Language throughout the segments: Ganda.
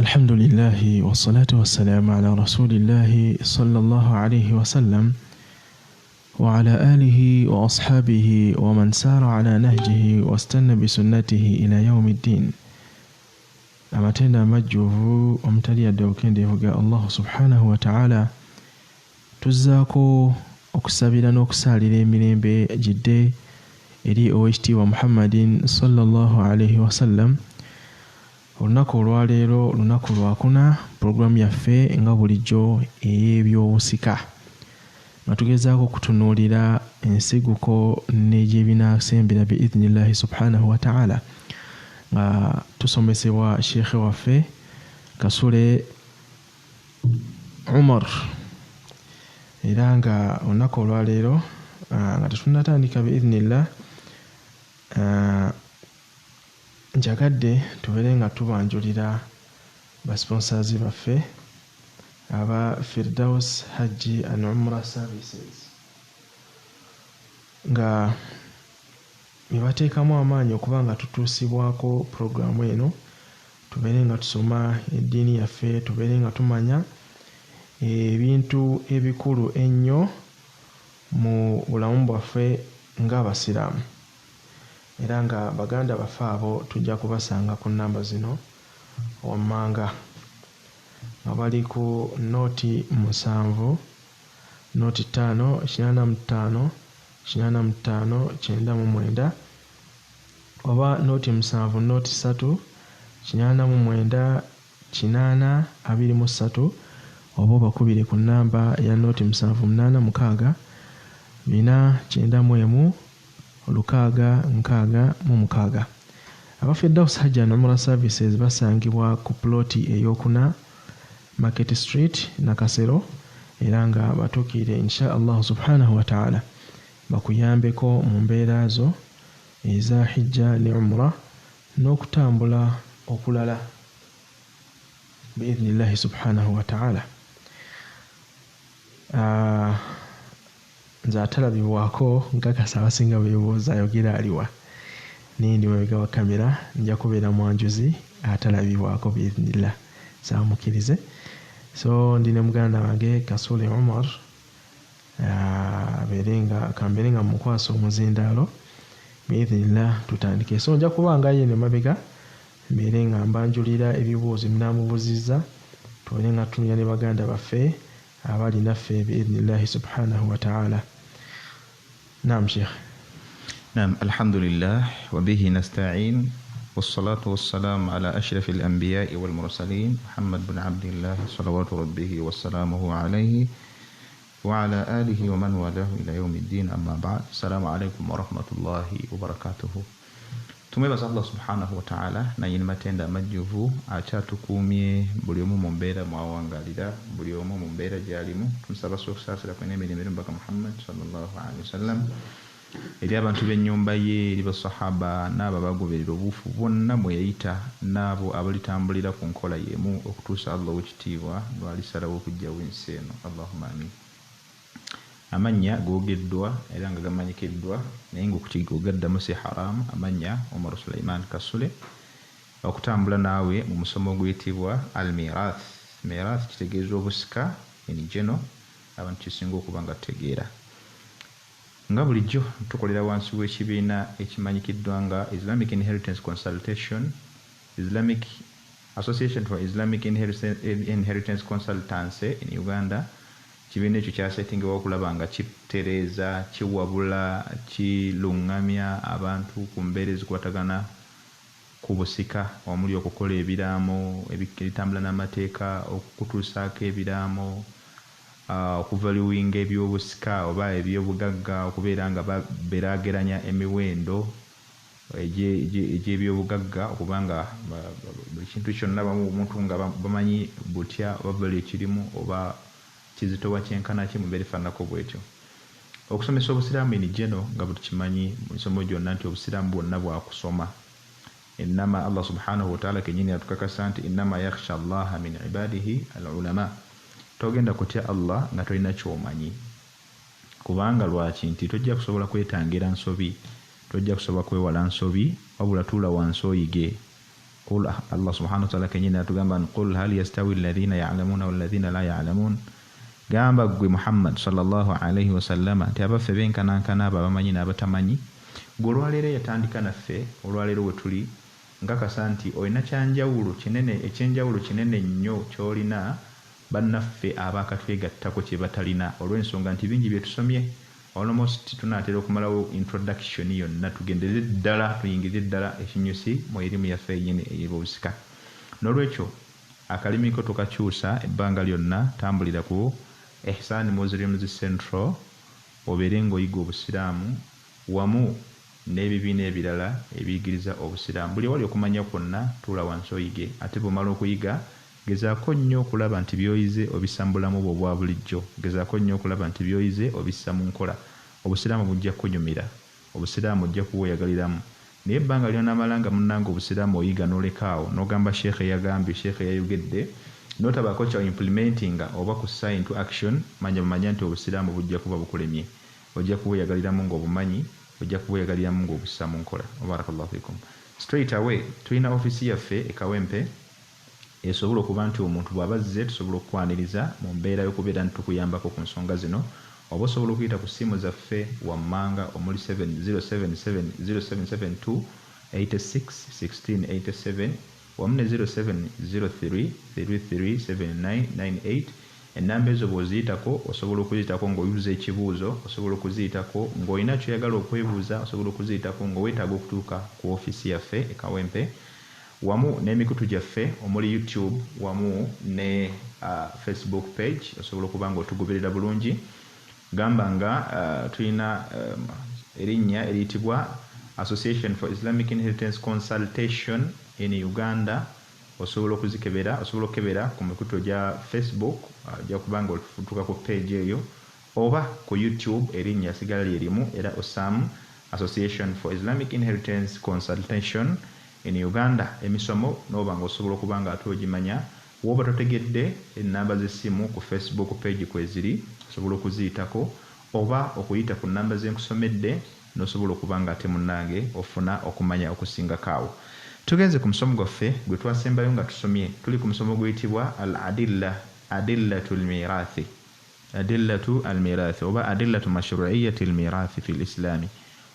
الحمد لله والصلاة والسلام على رسول الله صلى الله عليه وسلم وعلى آله وأصحابه ومن سار على نهجه واستنى بسنته إلى يوم الدين. amatenda amajjuvu omutali yadde obukendeevu ga Allah subhanahu wa ta'ala, tuzzaako okusabira n'okusaalira emirembe gidde eri owekitiibwa Muhammadin sallallahu alayhi wa sallam. Olunaku olwaleero lunaku lwakuna pulogulaamu yaffe nga bulijjo ey'ebyobusika, nga tugezaako okutunuulira ensiguko n'egyebinaasembera biidhnillahi subhanahu wa ta'ala, nga tusomesebwa sheekhe waffe Kasule Umar, era nga olunaku olwaleero nga tetunnatandika biidhnillah, njagadde tubeere nga tubanjulira basponsors baffe aba Firdaus Hajji and Umrah Services, nga bebateekamu amaanyi okuba nga tutuusibwako pulogulaamu eno, tubeere nga tusoma eddiini yaffe, tubeere nga tumanya ebintu ebikulu ennyo mu bulamu bwaffe ng'Abasiraamu. Era nga baganda baffe abo tujja kubasanga ku nnamba zino wammanga, nga bali ku nooti 7, nooti 5 85 85 99, oba nooti 7 nooti 3 89 8 23, oba bakubire ku nnamba ya nooti 786 491 666. Aba Firdaus Hajji and Umrah Services basangibwa ku ploti ey'okuna Market Street Nakasero, era nga batuukire insha Allah subhanahu wa ta'ala bakuyambeko mu mbeera zo eza hijja ne umrah n'okutambula okulala biidhnillahi subhanahu wa ta'ala. Nze atalabibwako nkakasa abasinga beebuuza ayogera aliwa, nindi mabega wa kamera, nja kubeera mwanjuzi atalabibwako biidhnillah, saamukirize. So ndine muganda wange Kasule Umar, kambeere nga mukwasa omuzindaalo biidhnillah tutandike. So nja kuba nga yene mabega mbeere nga mbanjulira ebibuuzo binamubuuzizza, tubeere nga tunya ne baganda baffe abali naffe biidhnillahi subhanahu wa ta'ala. Naam Sheikh. نعم الحمد لله وبه نستعين والصلاة والسلام على أشرف الأنبياء والمرسلين محمد بن عبد الله صلوات ربه وسلامه عليه وعلى آله ومن والاه إلى يوم الدين. أما بعد، السلام عليكم ورحمة الله وبركاته. Tumebaza Allah subhanahu wa ta'ala na yini matenda majjuvu akyatukuumye buli omu mu mbeera mwawangalira, buli omu mu mbeera gy'alimu. Tumusaba okusaasira kwene emirembe mbaka Muhammad sallallahu alaihi wasallam, eri abantu b'ennyumba ye, eri basahaba n'abo abagoberera obuufu bonna mwe yayita, n'abo abalitambulira ku nkola y'emu okutuusa Allah w'ekitiibwa lw'alisalawo okujjawo ensi eno. Allahumma amin. Amanya googeddwa era nga gamanyikiddwa naye ng'okukigogaddamu si haramu. Amanya Omar Sulaiman Kasule, okutambula naawe mu musomo guyitibwa al-mirath. Mirath kitegeeza obusika enijeno, abantu kisinga okuba nga tutegeera. Nga bulijjo tukolera wansi w'ekibiina ekimanyikiddwa nga Islamic Inheritance Consultation, Islamic Association for Islamic Inheritance Consultancy in Uganda. Kibiina ekyo kyasetingibwa okulaba nga kitereeza, kiwabula, kilungamya abantu ku mbeera ezikwatagana ku busika, omuli okukola ebiraamo ebitambula n'amateeka, okutuusaako ebiraamo, okuvaluwinga ebyobusika oba ebyobugagga, okubeera nga baberaageranya emiwendo egy'ebyobugagga, okubanga buli kintu kyonna omuntu nga bamanyi butya oba valu ekirimu oba kizitowa kyenkana ki mu mbeera efaananako bwetyo. Okusomesa obusiraamu enijeno nga butukimanyi mu misomo gyonna nti obusiraamu bwonna bwakusoma. Innama Allah subhanahu wa ta'ala kenyini atukakasa nti innama yakhsha Allaha min ibadihi al-ulama. Togenda kutya Allah nga tolina kyomanyi, kubanga lwaki nti tojja kusobola kwetangira nsobi, tojja kusobola kwewala nsobi, wabula tuula wansi oyige. قل الله سبحانه وتعالى كنينا تجمع قل هل يستوي الذين يعلمون والذين لا يعلمون gamba gwe Muhammad sallallahu alaihi wasallam tiabaffe benkanankana abamanyi n'abatamanyi golwalero yatandika naffe olwalero wetuli ngakasa nti olina ekyenjawulo kinene nnyo kyolina bannaffe abakatwegattako kye batalina olw'ensonga nti bingi bye tusomye almost tunaatera okumalawo introduction yonna tugendere ddala tuyingire ddala ekinyusi mu erimu yaffe yennyini ey'obusika n'olwekyo akalimiko tukakyusa ebbanga lyonna tambulira ku Ihsan Muslims Central obeere ng'oyiga obusiraamu wamu n'ebibiina ebirala ebiyigiriza obusiraamu buli wali okumanya kwonna tuula wansi oyige ate bw'omala okuyiga gezaako nnyo okulaba nti by'oyize obissa mu bulamu bwo obwa bulijjo gezaako nnyo okulaba nti by'oyize obissa mu nkola obusiraamu bujja kunyumira obusiraamu ojja kuweyagaliramu naye ebbanga ly'onaamala nga munnanga obusiraamu oyiga n'olekaawo n'ogamba sheekhe yagambye sheekhe yayogedde n'otabaako kya implementinga oba kussa into action manya nti obusiraamu bujja kuba bukulemye ojja kuweyagaliramu ng'obumanyi ojja kuweyagaliramu ng'obussa mu nkola barakallahu fikum straight away tulina ofisi yaffe e Kawempe esobola okuba nti omuntu bw'abazze tusobola okukwaniriza mu mbeera y'okubeera nti tukuyambako ku nsonga zino oba osobola okuyita ku ssimu zaffe wammanga omuli 0772 861687 wamu ne 0703337998 ennamba ezo bw'oziyitako osobola okuziyitako ng'oyuza ekibuuzo osobola okuziyitako ng'olina kyoyagala okwebuuza osobola okuziyitako ng'oweetaaga okutuuka ku ofisi yaffe e Kawempe wamu n'emikutu gyaffe omuli YouTube wamu ne Facebook page osobola okuba ng'otugoberera bulungi gamba nga tulina erinnya eriyitibwa Association for Islamic Inheritance Consultation in Uganda osobola okukebera ku mikutu gya Facebook ojja kuba ng'otuuka ku page eyo oba ku YouTube erinnya sigala lyerimu era OSAM Association for Islamic Inheritance Consultation in Uganda emisomo n'oba ng'osobola okuba nga ate ogimanya woba totegedde ennamba z'essimu ku Facebook page kweziri osobola okuziyitako oba okuyita ku nnamba ze nkusomedde n'osobola okuba nga ate munnange ofuna okumanya okusingakaawo tugenze ku musomo gwaffe gwe twasembayo nga tusomye tuli ku musomo guyitibwa adillatu almirathi oba adillatu mashru'iyyati almirathi fi lislaami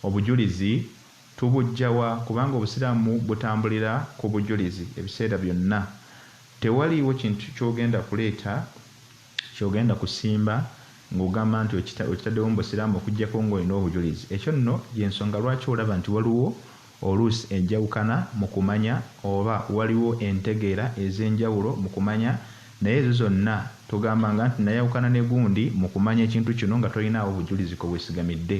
obujulizi tubujjawa kubanga obusiraamu butambulira ku bujulizi ebiseera byonna tewaliiwo kintu kyogenda kuleeta kyogenda kusimba ng'ogamba nti okitaddewo mu busiraamu okuggyako ng'olina obujulizi ekyo nno y'ensonga lwaki olaba nti waliwo oluusi enjawukana mu kumanya oba waliwo entegeera ez'enjawulo mu kumanya naye ezo zonna tugambanga nti nayawukana ne gundi mu kumanya ekintu kino nga tolinaawo obujulizi ko bwesigamidde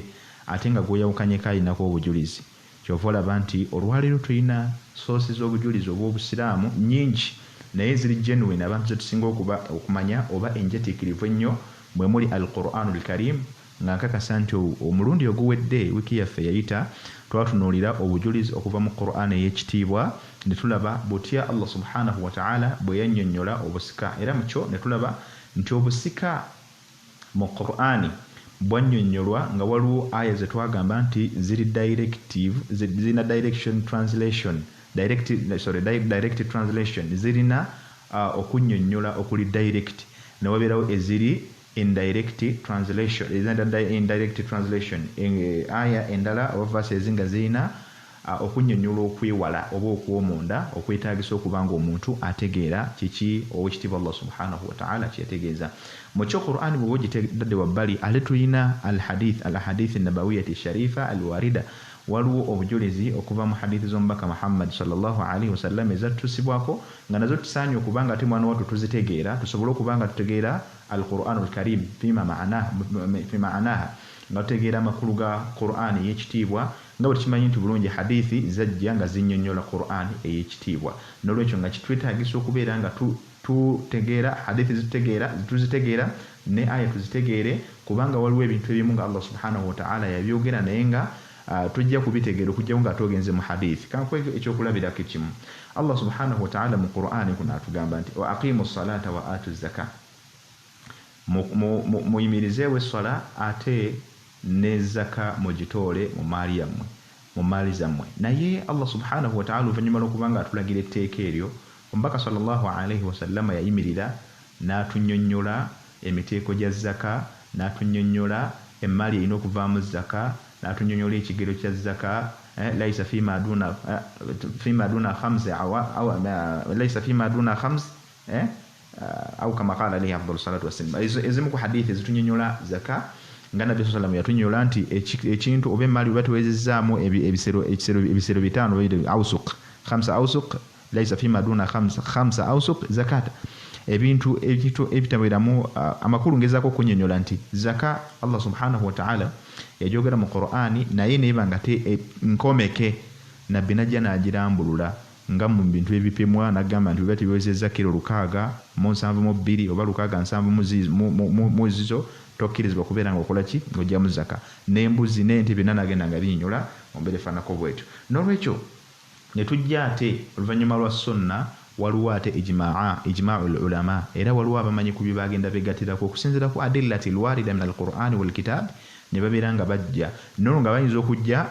ate nga gweyawukanyeko alinako obujulizi kyova olaba nti olwaleero tulina soosi z'obujulizi obw'obusiraamu nnyingi naye ziri genuine abantu zetusinga okumanya oba enjatiikirivu ennyo mwe muli al-Qur'anu al-Karim nga nkakasa nti omulundi oguwedde wiiki yaffe yayita twatunuulira obujulizi okuva mu Qur'an ey'ekitiibwa ne tulaba butya Allah subhanahu wa ta'ala bwe yannyonnyola obusika era mu kyo ne tulaba nti obusika mu Qur'ani bwannyonnyolwa nga waliwo aya ze twagamba nti zirina direct translation zirina okunnyonnyola okuli direct ne wabeerawo eziri indirect translation aya endala oba verse ezinga zirina okunnyonnyola okwewala oba okw'omunda okwetaagisa okuba ng'omuntu ategeera kiki owekitiibwa Allah subhanahu wa ta'ala kyeyategeeza mu kyo Qur'an bwe gitadde wabbali ate tulina alhadith nabawiyati sharifa alwarida waliwo obujulizi okuva mu hadithi z'omubaka Muhammad sallallahu alaihi wasallam ezatutusibwako nga nazo tusaanye okuba nga ate mwana wattu tuzitegeera tusobole okuba nga tutegeera al-Qur'anu al-Karim fima ma'anaha nga tutegeera amakulu ga Qur'an ey'ekitiibwa nga bwe tukimanyi nti bulungi hadithi zajja nga zinnyonnyola Qur'an ey'ekitiibwa n'olwekyo nga kitwetaagisa okubeera nga tutegeera hadithi tuzitegeera ne aya tuzitegeere kubanga waliwo ebintu ebimu nga Allah subhanahu wa ta'ala yabyogera naye nga tujja kubitegeera okujjawo nga togenze mu hadithi kankwege ekyokulabirako kimu Allah subhanahu wa ta'ala mu Qur'ani kuna atugamba nti wa aqimu salata wa atu zaka muyimirizeewo essala ate ne zaka mugitoole mu maali yammwe mu maali zammwe. Naye Allah subhanahu wa ta'ala oluvannyuma lw'okubanga atulagira etteeka eryo, omubaka sallallahu alaihi wasallama yayimirira n'atunnyonnyola emiteeko gya zaka, n'atunnyonnyola emmaali erina okuvaamu zaka, n'atunnyonnyola ekigero kya zaka. ليس فيما دون خمس ليس فيما دون خمس أو كما قال عليه أفضل الصلاة والسلام. ezimu ku hadithi zitunnyonnyola zaka nga Nabbi sallallahu alayhi wa sallam yatunnyonnyola nti ekintu oba emmaali oba tuweezezzaamu ebisero bitaano awsuq khamsa awsuq laysa fima duna khamsa awsuq zakata. Ebintu ebitaweramu amakulu ngezaako okunnyonnyola nti zaka Allah subhanahu wa ta'ala yajogera mu Qur'ani, naye neeba nga nkomeke. Nabbi najja n'agirambulula nga mu bintu ebipimwa, n'agamba nti bwebati biwezezza kilo 672 oba 670 mu zizo tokkirizibwa kubeera ng'okola ki, ng'ojjamu zaka. N'embuzi n'ente byonna nagenda nga binyonyola ombeera efaanako bwetyo. N'olwekyo ne tujja ate oluvannyuma lwa sunna waliwo ate ijma'ul ulama, era waliwo abamanyi ku byebagenda begattirako okusinziira ku adillati alwarida min alqur'ani walkitab, ne babeera nga bajja nono nga bayinza okujja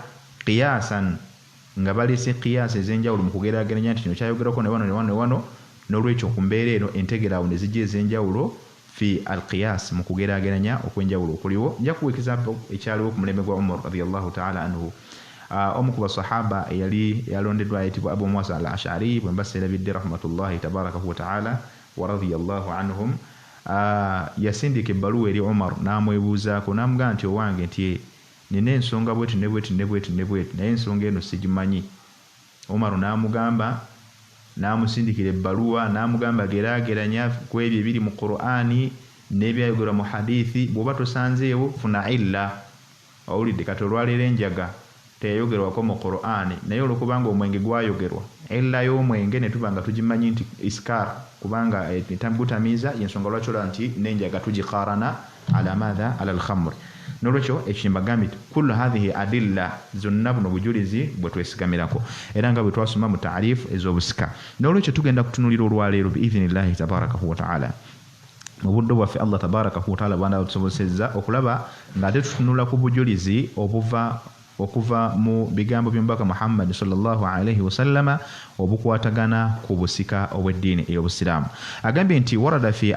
qiyasan, nga balese qiyasa ez'enjawulo mu kugeraageranya nti kino kyayogerako ne wano. N'olwekyo ku mbeera eno entegeraawo ne zijja ez'enjawulo fi alqiyas mu kugeraageranya okw'enjawulo okuliwo. Nja kuwa example ekyaliwo ku mulembe gwa Umar radiyallahu ta'ala anhu. Omu ku basahaba yalondeddwa ayitibwa Abu Musa al-Ash'ari, bwe mbaseerabidde rahmatullahi tabaraka wa ta'ala wa radiyallahu anhum. Yasindika ebbaluwa eri Umar n'amwebuuzaako, n'amugamba nti owange nti nina ensonga bweti ne bweti naye ensonga eno sigimanyi. Umar n'amugamba, n'amusindikira ebbaluwa n'amugamba geraageranya ku ebyo ebiri mu Qur'ani n'ebyayogerwa mu hadithi, bw'oba tosanzeewo funa illa. Owulidde kati olwaleero enjaga teyayogerwako mu Qur'ani, naye olwokubanga omwenge gwayogerwa, illa y'omwenge ne tuba nga tugimanyi nti iskar, kubanga gutamiiza yensonga lwaki olaba nti n'enjaga tugiqarana ala madha ala alkhamr. N'olwekyo ekimbagambye kullu hadhihi adilla, zonna buno bujulizi bwe twesigamirako era nga bwe twasoma mu taarifu ez'obusika. N'olwekyo tugenda kutunulira olwaleero biidhnillahi tabarakahu wa ta'ala mu budde bwaffe Allah tabarakahu wa ta'ala bw'anda butusobozesezza okulaba nga ate tutunula ku bujulizi okuva mu bigambo by'omubaka Muhammad sallallahu alaihi wasallama obukwatagana ku busika obw'eddiini ey'obusiraamu. Agambye nti warada fi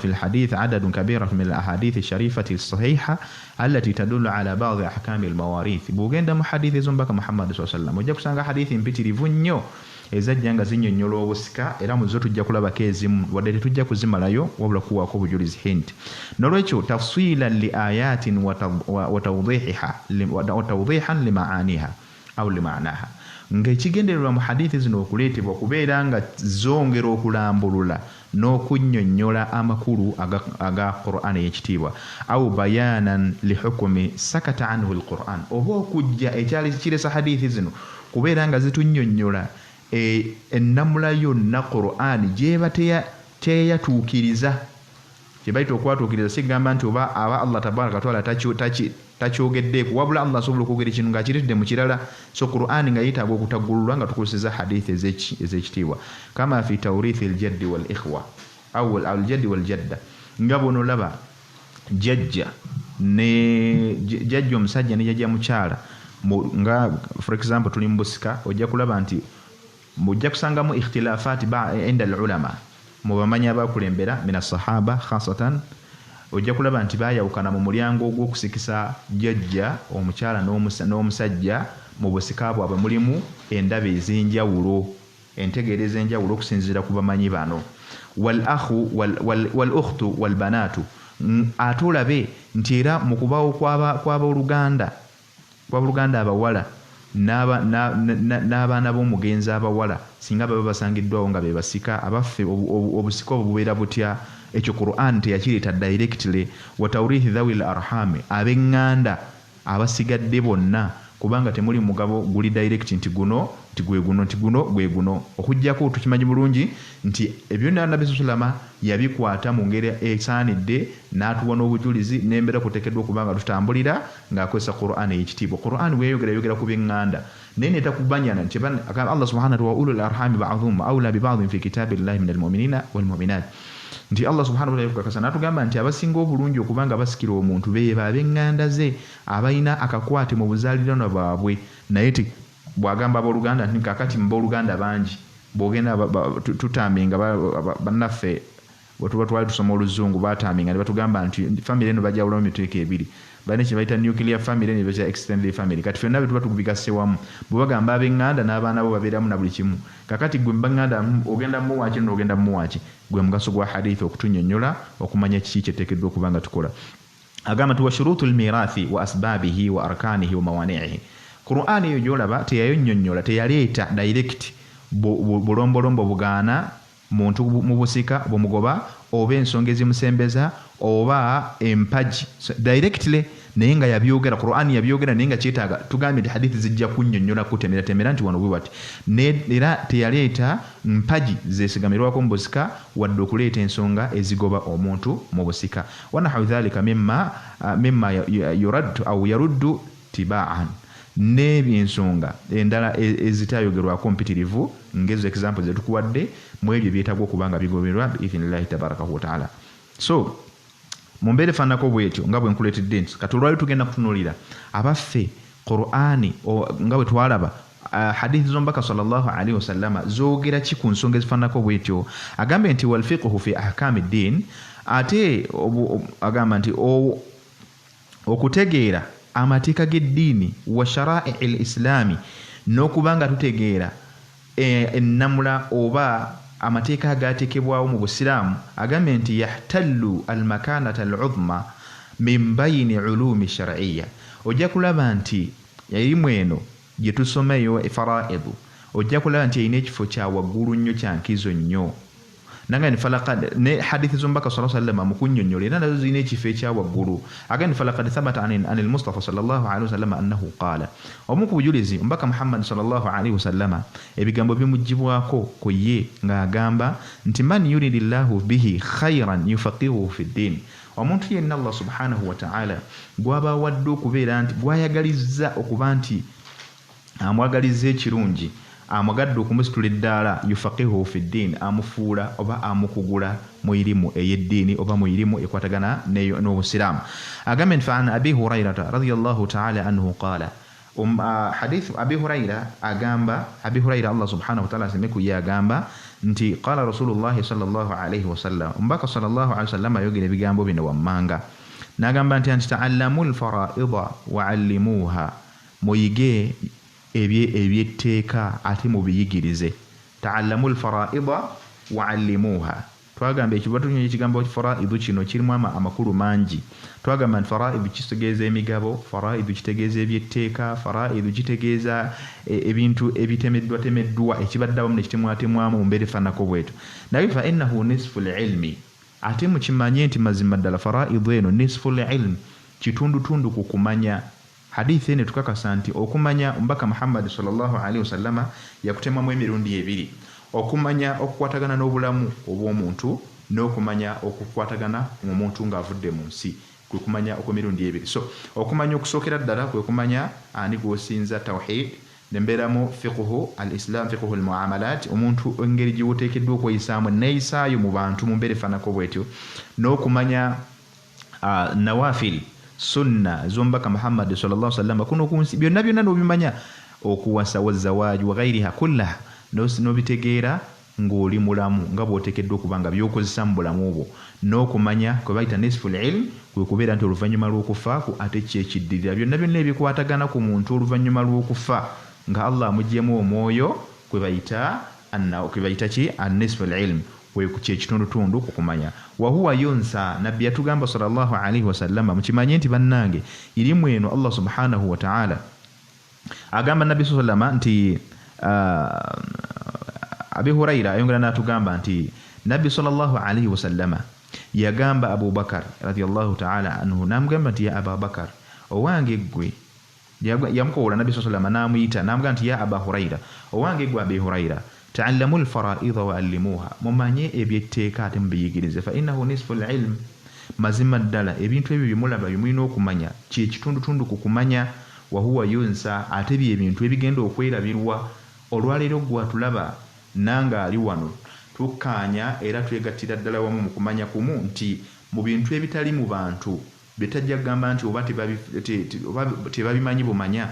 الحديث عدد كبير من الأحاديث الشريفة الصحيحة التي تدل على بعض أحكام المواريث. بوغندا محدث زنبك محمد صلى الله عليه وسلم وجاك سانغا حديث mpitirivu nnyo ezajja nga zinnyonnyola obusika, era mu zo tujja kulabako ezimu wadde tetujja kuzimalayo wabula kuwaako obujulizi hint. N'olwekyo tafsilan li ayatin wa tawdihan limaaniha au limaanaha, ng'ekigendererwa mu hadithi zino okuleetebwa okubeera nga zongera okulambulula n'okunnyonnyola amakulu aga Qur'an ey'ekitiibwa, au bayanan lihukumi sakata anhu alquran, oba okujja ekyali kiresa hadithi zino kubeera nga zitunnyonnyola ennamula yonna Qur'an gyeba teyatuukiriza, kye bayita okwatuukiriza sigamba nti oba aba Allah tabaraka wa ta'ala takyogeddeeko, wabula Allah asobola okwogera ekintu ng'akireetedde mu kirala. So Qur'an nga yeetaaga okutaggululwa nga tukozeseza hadithi ez'ekitiibwa, kama fi tawrithi aljaddi wal ikhwa aw aljaddi wal jadda, nga bono laba jajja omusajja ne jajja mukyala, nga for example tuli mu busika, ojja kulaba nti mujja kusangamu ikhtilafaati inda al-ulama, mu bamanyi abakulembera min as-sahaba khasatan, ojja kulaba nti baayawukana mu mulyango ogw'okusikisa jajja omukyala n'omusajja mu busika bwabwe mulimu endaba ez'enjawulo, entegeera ez'enjawulo okusinziira ku bamanyi bano. Wal akhu wal ukhtu wal banatu, ate olabe nti era mu kubawo kw'abooluganda abawala n'abaana b'omugenzi abawala singa baba basangiddwawo nga be basika, abaffe obusika obwo bubeera butya? Ekyo Qur'an teyakireeta directly. Wa tawrithi dhawil arhami, ab'eŋŋanda abasigadde bonna, kubanga temuli mugabo guli direct nti guno gwe guno, okujjako tukimanyi bulungi nti ebyo Nabbi sallallahu yabikwata mu ngeri esaanidde, n'atuwa n'obujulizi n'embeera kuteekeddwa okubanga tutambulira ng'akozesa Qur'an ey'ekitiibwa. Qur'an bweyogera ku b'eŋŋanda naye netakubanyana nti Allah subhanahu wa ulul arhami ba'dhum awla bi ba'dhin fi kitabillahi min almu'minina wal mu'minat. nti Allah subhanahu wa ta'ala yakakasa natugamba nti abasinga obulungi okubanga basikira omuntu beeba ab'enganda ze abalina akakwate mu buzaalirano bwabwe naye bwagamba abooluganda nti kakati mu booluganda bangi bwogenda tutambinga bannaffe bwetuba twali tusoma oluzungu batambinga ne batugamba nti family eno bajawulamu emiteeko ebiri balina kye bayita nuclear family ne bayita extended family kati ffenna bwe tuba tubigasse wamu bwe bagamba ab'enganda n'abaana bo babeeramu na buli kimu kakati gwe mbanganda ogenda muwaaki n'ogenda muwaaki gwe mugaso gwa hadithi okutunnyonnyola okumanya kiki kyeteekeddwa okuba nga tukola agamba tuwa shurutu lmirathi wa asbabihi wa arkanihi wa mawaniihi Qur'ani eyo gy'olaba teyayonnyonnyola teyaleeta direct bulombolombo bugaana muntu mu busika bumugoba oba ensonga ezimusembeza oba empaji directly naye nga yabyogera Qur'ani yabyogera naye nga kyetaaga tugambye nti hadithi zijja kunnyonnyola kutemera nti wano bwe bati era teyaleeta mpaji zeesigamirwako mu busika wadde okuleeta ensonga ezigoba omuntu mu busika wanahawu dhalika mimma yuraddu au yaruddu tibaan n'ebyensonga endala ezitayogerwako mpitirivu ngezo example zetukuwadde mu ebyo byetagwa okubanga bigoberwa biidhnillahi tabaraka wa taala so mumbeere fanako bwetyo nga bwe nkuleetedde nti kati olwali tugenda kutunuulira abaffe Qur'ani nga bwe twalaba hadithi z'omubaka sallallahu alaihi wasallama zoogera ki ku nsonga ezifaananako bwetyo agambe nti walfiqhu fi ahkami ddin ate agamba nti okutegeera amateeka g'eddiini wa shara'i l-islaami n'okubanga tutegeera ennamula oba amateeka agateekebwawo mu busiraamu agambe nti yahtallu almakanata al'udhma min bayini ulumi shar'iyya ojja kulaba nti erimu eno gye tusomeyo faraidu ojja kulaba nti erina ekifo kya waggulu nnyo kya nkizo nnyo nanga ni falaqad ne hadithi z'omubaka sallallahu alaihi wasallam mukunnyonnyola era nazo zirina ekifo ekya waggulu aga ni falaqad thabata anil mustafa sallallahu alaihi wasallam annahu qaala omu ku bujulizi omubaka Muhammad sallallahu alaihi wasallam ebigambo bimujjibwako ku ye ng'agamba nti man yuridillahu bihi khairan yufaqihuhu fi ddin omuntu yenna Allah subhanahu wa ta'ala gwaba wadde okubeera nti gwayagalizza okuba nti amwagalizza ekirungi amugadde okumusitula eddaala yufaqihuhu fi ddin amufuula oba amukugula mu irimu ey'eddiini oba mu irimu ekwatagana n'obusiraamu agambe nti fa an abi hurairata radiyallahu ta'ala anhu qaala hadith abi hurayra agamba abi hurayra Allah subhanahu wa ta'ala asemeku ye agamba nti qala rasulullahi sallallahu alayhi wasallam mbaka sallallahu alayhi wasallam ayogera ebigambo bino wammanga n'agamba nti ta'allamul fara'ida wa'allimuha muyige ebyetteeka ate mubiyigirize ta'allamul fara'ida wa'allimuha twagamba ekibatunyonyo ekigambo faraidu kino kirimu amakulu mangi twagamba nti faraidu kitegeeza emigabo faraidu kitegeeza ebyetteeka faraidu kitegeeza ebintu ebitemeddwa ekibadde awamu nekitemwatemwamu mu mbeera efaananako bwetyo naye fa innahu nisfu lilmi ate mukimanye nti mazima ddala faraidu eno nisfu lilmi kitundutundu ku kumanya hadithi ene tukakasa nti okumanya omubaka Muhammad sallallahu alaihi wasallama yakutemamu emirundi ebiri okumanya okukwatagana n'obulamu obw'omuntu n'okumanya okukwatagana omuntu ng'avudde mu nsi kwe kumanya okw'emirundi ebiri so okumanya okusookera ddala kwe kumanya ani gw'osinza tawhid nembeeramu fiqhu al-islam fiqhu al-muamalat omuntu engeri gy'oteekeddwa okweyisaamu neeyisaayo mu bantu mu mbeera efaananako bwetyo n'okumanya nawafil sunna z'omubaka Muhammad sallallahu alaihi wasallam kuno ku nsi byonna n'obimanya okuwasa wazawaji wa ghairiha kullaha n'obitegeera ng'oli mulamu nga bw'oteekeddwa okuba nga by'okozesa mu bulamu obwo n'okumanya kwe bayita nisful ilm kwe kubeera nti oluvannyuma lw'okufa ate kyekiddirira byonna ebikwatagana ku muntu oluvannyuma lw'okufa nga Allah amuggyemu omwoyo kwe bayita ki an-nisful ilm kyekitundutundu ku kumanya wahuwa yunsa nabbi yatugamba sallallahu alaihi wasallama mukimanye nti bannange irimu eno Allah subhanahu wa ta'ala agamba nabbi sallallahu alaihi nti abi hurayra ayongera n'atugamba nti nabbi sallallahu alaihi wasallama yagamba Abu Bakar radiyallahu ta'ala anhu namugamba nti ya Abu Bakar owange gwe yamukowola nabbi sallallahu alaihi wasallama namuyita namugamba nti ya Abu Hurayra owange gwe Abi Hurayra ta'allamul fara'idha wa'allimuha mumanye ebyetteeka ate mubiyigirize fa innahu nisful ilm mazima ddala ebintu ebyo byemulaba byemulina okumanya kyekitundutundu ku kumanya wahuwa yunsa ate ebintu ebigenda okwerabirwa olwaleero gwe atulaba nanga ali wano tukkaanya era twegattira ddala wamu mu kumanya kumu nti mu bintu ebitali mu bantu betajja kugamba nti oba tebabimanyi bumanya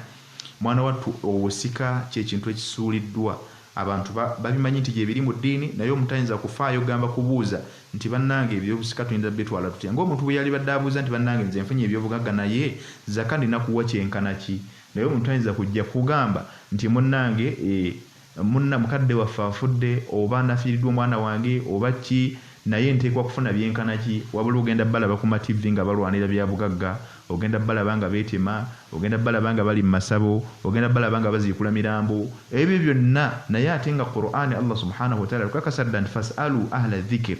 mwana wattu obusika kyekintu ekisuuliddwa abantu babimanyi nti gye biri mu ddiini naye omutayinza kufaayo gamba kubuuza nti bannange ebyobusika tuyinza bitwala tutya ng'omuntu bwe yali badde abuuza nti bannange nze nfunye ebyobugagga naye zaka ndina kuwa kyenkana ki naye omuntu ayinza kujja kugamba nti munnange munna mukadde waffe afudde oba nafiiriddwa omwana wange oba ki naye nteekwa kufuna byenkana ki wabula ogenda balaba ku TV nga balwanira bya bugagga ogenda balaba nga beetema ogenda balaba nga bali mu masabo ogenda balaba nga baziikula mirambo ebyo byonna naye ate nga Qur'ani Allah subhanahu wa ta'ala kakasadda nti fasalu ahla dhikr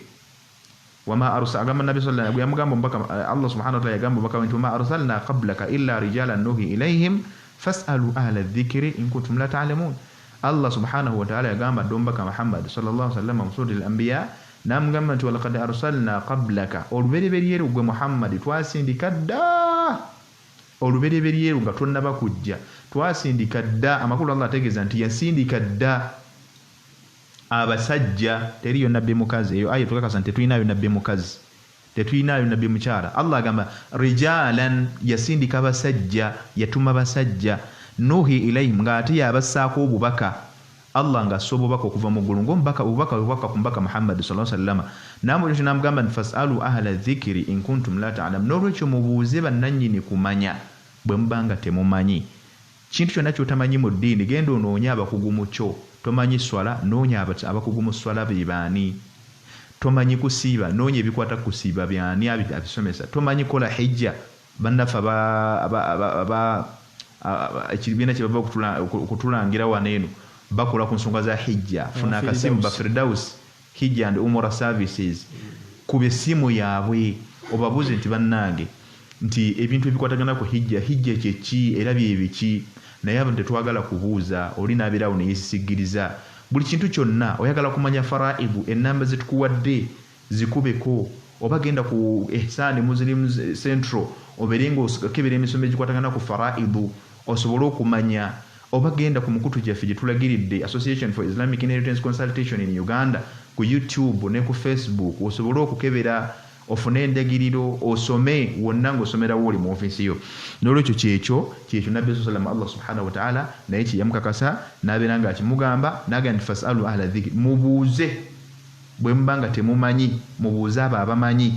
wama agamba nabi sallallahu alayhi wasallam mbaka Allah subhanahu wa ta'ala yagamba mbaka nti wama arsalna qablaka illa rijalan nuhi ilayhim fasalu ahla dhikri in kuntum la ta'lamun Allah subhanahu wa ta'ala yagamba dombaka Muhammad sallallahu alayhi wasallam surah al-anbiya namugamba nti walaqad arsalna qablaka olubereberyeru gwe Muhammad twasindika dda olubereberyeru nga tonnaba kujja twasindika dda amakulu Allah ategeeza nti yasindika dda abasajja teriyo nabbi mukazi eyo ayo tukakasa nti tetulinayo nabbi mukazi tetulinayo nabbi mukyala Allah agamba rijalan yasindika basajja yatuma basajja nuhi ilayhim nga ate yabassaako obubaka Allah nga sobobaka okuva mu ggulu ng'omubaka obubaka ku mbaka Muhammad sallallahu alaihi wasallam namulekyo namugamba nti fasalu ahla dhikri in kuntum la ta'lamun n'olwekyo mubuuze bannannyini kumanya bwe mubanga temumanyi kintu kyonna kyotamanyi mu ddiini genda onoonya abakugu mu kyo tomanyi swala noonya abakugu mu swala be baani tomanyi kusiiba noonya ebikwata kusiiba byani abisomesa tomanyi kola hijja bannaffe ekibiina kye bava okutulangira waneeno bakola ku nsonga za hijja funa akasimu ba Firdaus hijja and umrah services ku bisimu yaabwe obabuuze nti bannange nti ebintu ebikwatagana ku hijja kyeki era byebiki naye abantu tetwagala kubuuza oli n'abirawo neyesigiriza buli kintu kyonna oyagala kumanya faraibu ennamba zetukuwadde zikubeko oba genda ku Ihsan Muslim Central oberenga okebera emisomo egikwatagana ku faraibu osobole okumanya oba genda ku mukutu gyaffe gye tulagiridde Association for Islamic Inheritance Consultation in Uganda ku YouTube ne ku Facebook osobole okukebera ofune endagiriro osome wonna ng'osomera wooli mu ofiisi yo n'olwekyo kyekyo nabbi sallallahu Allah subhanahu wa ta'ala naye kyeyamukakasa n'abeera nga akimugamba n'agamba nti fasalu ahla dhikri mubuuze bwe mubanga temumanyi mubuuze abo abamanyi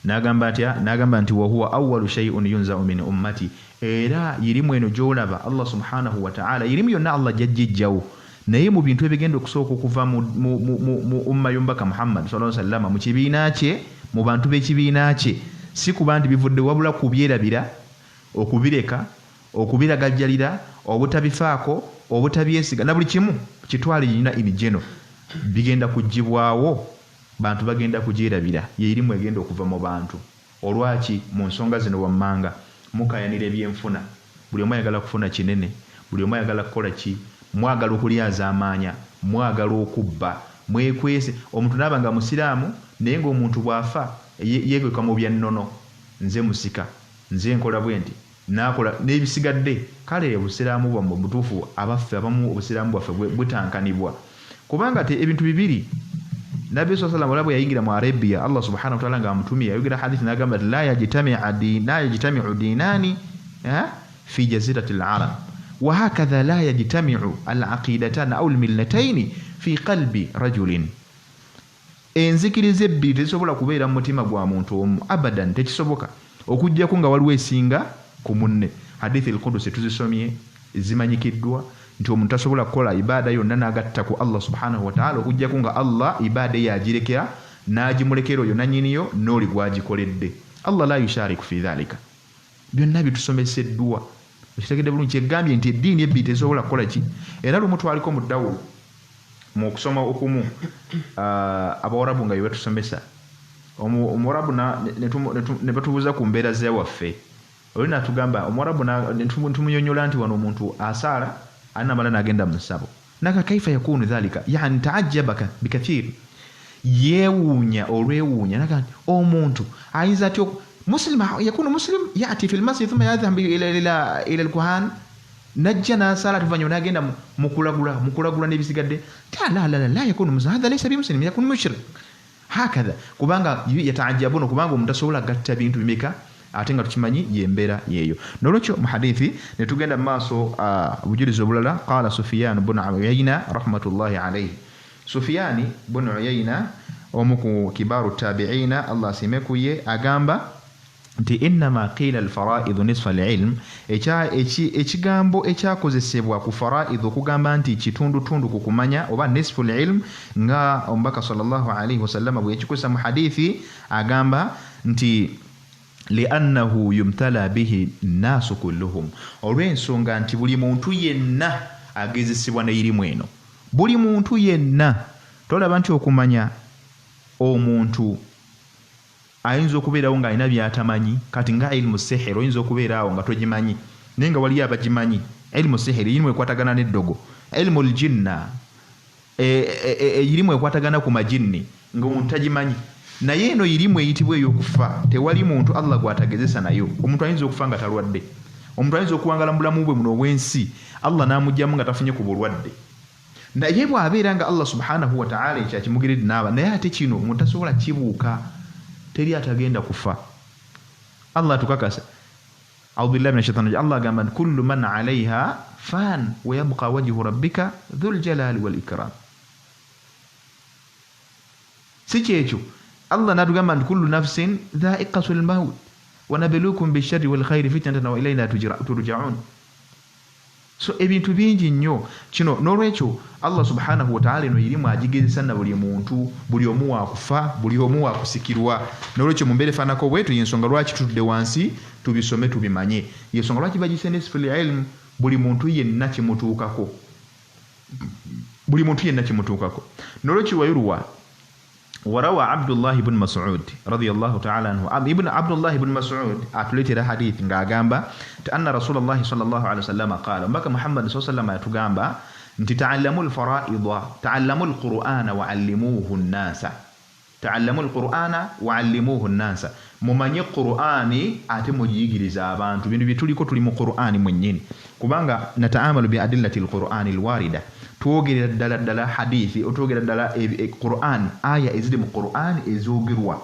n'agamba nti wahuwa awwalu shay'un yunza'u min ummati era yirimu eno gy'olaba Allah subhanahu wa ta'ala yirimu yonna Allah gy'ajjijjawo naye mu bintu ebigenda okusooka okuva mu umma y'omubaka Muhammad sallallahu alaihi wasallam mu kibiina kye mu bantu b'ekibiina kye si kuba nti bivudde wabula kubyerabira okubireka okubiragajjalira obutabifaako obutabyesiga na buli kimu kitwale yina inigeno bigenda kugibwawo bantu bagenda kugyerabira yerimu egenda okuva mu bantu olwaki mu nsonga zino wammanga mukayanira ebyenfuna buli omu ayagala kufuna kinene buli omu ayagala kukola ki mwagala okulyaza amaanya mwagala okubba mwekwese omuntu naaba nga musiraamu naye ng'omuntu bw'afa yeekweka mu byannono nze musika nze nkola bwe nti nakola n'ebisigadde kale obusiraamu bwammwe butuufu abaffe abamu obusiraamu bwaffe butankanibwa kubanga te ebintu bibiri Nabi sallallahu alaihi wasallam yayingira mu Arabia Allah subhanahu wa ta'ala ng'amutumye yayogera hadithi n'agamba la yajtami'u dinani fi jazirati al-arab wa hakadha la yajtami'u al-aqidatan aw al-millatayn fi qalbi rajulin enzikirize ebbiri tezisobola kubeera mu mutima gwa muntu omu abadan tekisoboka okujjako nga waliwo esinga ku munne hadithi al-Qudsi tuzisomye zimanyikiddwa nti omuntu asobola kukola ibaada yonna n'agatta ku Allah subhanahu wa ta'ala okujjako nga Allah ibaada yagirekera n'agimulekera oyo nannyiniyo n'oli gwagikoledde Allah la yushariku fi dhalika byonna bitusomeseddwa ekitegedde bulungi kyegambye nti eddiini ebbiri tezisobola kukola ki era lumu twaliko mu ddawulo mu kusoma okumu abawarabu nga yebatusomesa omwarabu ne batubuuza ku mbeera zewaffe oli natugamba omwarabu netumunyonyola nti wano omuntu asaala anamala n'agenda mu ssabo naka kaifa yakunu dhalika yani taajjabaka bikathir yeewuunya olwewuunya naka omuntu ayinza atyo muslim yakunu muslim yati fi almasjid thumma yadhhab ila alkuhan najja n'asala tuvanyuma n'agenda mukulagula n'ebisigadde la yakunu muslim hadha laysa bimuslim yakunu mushrik hakadha kubanga yataajabuna kubanga omuntu asobola gatta bintu bimeka ate nga tukimanyi yembeera yeeyo nolwekyo mu hadithi ne tugenda mu maaso obujulizi obulala qala Sufyan bun Uyayna rahmatullahi alayhi Sufyani bun Uyayna omu ku kibaaru tabi'ina Allah asiime ye agamba nti innama qila alfara'idhu nisfa alilm ekigambo ekyakozesebwa ku fara'idhu okugamba nti kitundutundu ku kumanya oba nisfu alilm nga omubaka sallallahu alayhi wasallam bwe yakikozesa mu hadithi agamba nti li'annahu yumtala bihi nnasu kulluhum olw'ensonga nti buli muntu yenna agezesebwa n'irimu eno buli muntu yenna tolaba nti okumanya omuntu ayinza okubeerawo ng'alina byatamanyi kati nga ilmu sihiri oyinza okubeeraawo nga togimanyi naye nga waliyo abagimanyi ilmu sihiri irimu ekwatagana n'eddogo ilmu ljinna irimu ekwatagana ku majinni ng'omuntu tagimanyi naye eno irimu eyitibwa ey'okufa tewali muntu Allah gw'atagezesa nayo omuntu ayinza okufa nga talwadde omuntu ayinza okuwangala mu bulamu bwe muno obw'ensi Allah n'amugyamu nga tafunye ku bulwadde naye bw'abeera nga Allah subhanahu wa ta'ala ekyakimugiridde n'aba naye ate kino omuntu tasobola kibuuka teri atagenda kufa Allah tukakasa a'udhu billahi minash shaitani rajim Allah agamba kullu man 'alayha fan wa yabqa wajhu rabbika dhul jalali wal ikram sikyecho Allah natugamba kullu nafsin dha'iqatul maut wa nabluukum bisharri wal khairi fitnatan wa ilayna turja'un so ebintu bingi nnyo kino n'olwekyo Allah subhanahu wa ta'ala eno irimu agigezesa na buli muntu buli omu wakufa buli omu wakusikirwa n'olwekyo mu mbeere faanako bwetu yensonga lwaki tutudde wansi tubisome tubimanye yensonga lwaki bagise nisful ilm buli muntu yenna kimutuukako n'olwekyo wayurwa وروى عبد الله بن مسعود رضي الله تعالى عنه ابن عبد الله بن مسعود اتلتر حديث غاغامبا ان رسول الله صلى الله عليه وسلم قال بك محمد صلى الله عليه وسلم يتغامبا انت تعلموا الفرائض تعلموا القرآن وعلموه الناس mumanyi Qur'ani ate mujigiriza abantu bintu bituliko tuli mu Qur'ani mwennyini kubanga nataamalu bi adillati al-Qur'ani al-warida tuogerera ddala hadithi otuogerera ddala Qur'an aya eziri mu Qur'an ezogerwa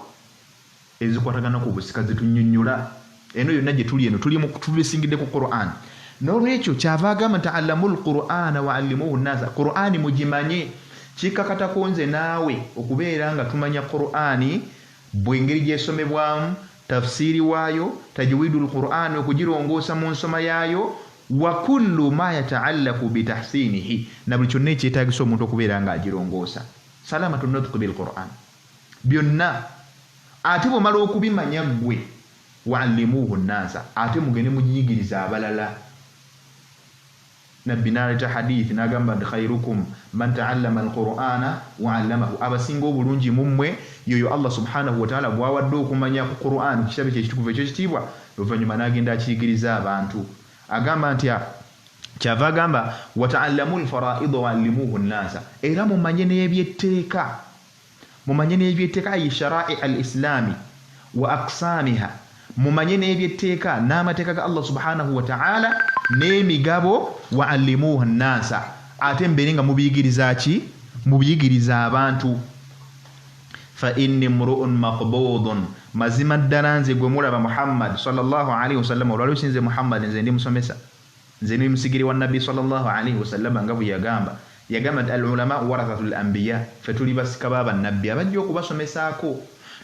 ezikwatagana ku busikazi tunnyonnyola eno yonna gye tuli eno tuli mu tubisingidde ku Qur'an n'olwekyo kyava agamba ta'allamul Qur'ana wa 'allimuhu an-nasa Qur'ani mugimanye kikakata konze naawe okubeera nga tumanya Qur'ani bwengeri gyesomebwamu tafsiri waayo tajwidul Qur'an okugirongoosa mu nsoma yaayo wa kullu ma yata'allaqu bi tahsinihi na buli kyonna ekyetaagisa omuntu okubeera nga agirongoosa salamatu nutqi bil Qur'an byonna ate bw'omala okubimanya ggwe wa'allimuhu an-nasa ate mugende mugiyigiriza abalala nabbi n'aleeta hadithi n'agamba nti khairukum man ta'allama al-Qur'ana wa 'allamahu abasinga obulungi mu mmwe yoyo Allah subhanahu wa ta'ala bw'awadde okumanya ku Qur'an kitabu ky'ekitukuvu eky'ekitiibwa oluvannyuma n'agenda akiyigiriza abantu agamba nti kyava agamba wata'allamul fara'ida wa 'allimuhu an-nasa era mumanye n'ebyetteeka ay shara'i al-islami wa aqsamiha mumanye n'ebyetteeka n'amateeka ga Allah subhanahu wa ta'ala n'emigabo wa 'allimuhu an-nasa ate mbeere nga mubiyigiriza abantu fa inni mru'un maqbudun mazima ddala nze gwe mulaba Muhammad sallallahu alaihi wasallam olwali sinze Muhammad nze ndi musomesa nze ndi musigiri wa nabbi sallallahu alaihi wasallam nga bwe yagamba al-ulama warathatul anbiya fe tuli basika baba nabbi abajja okubasomesaako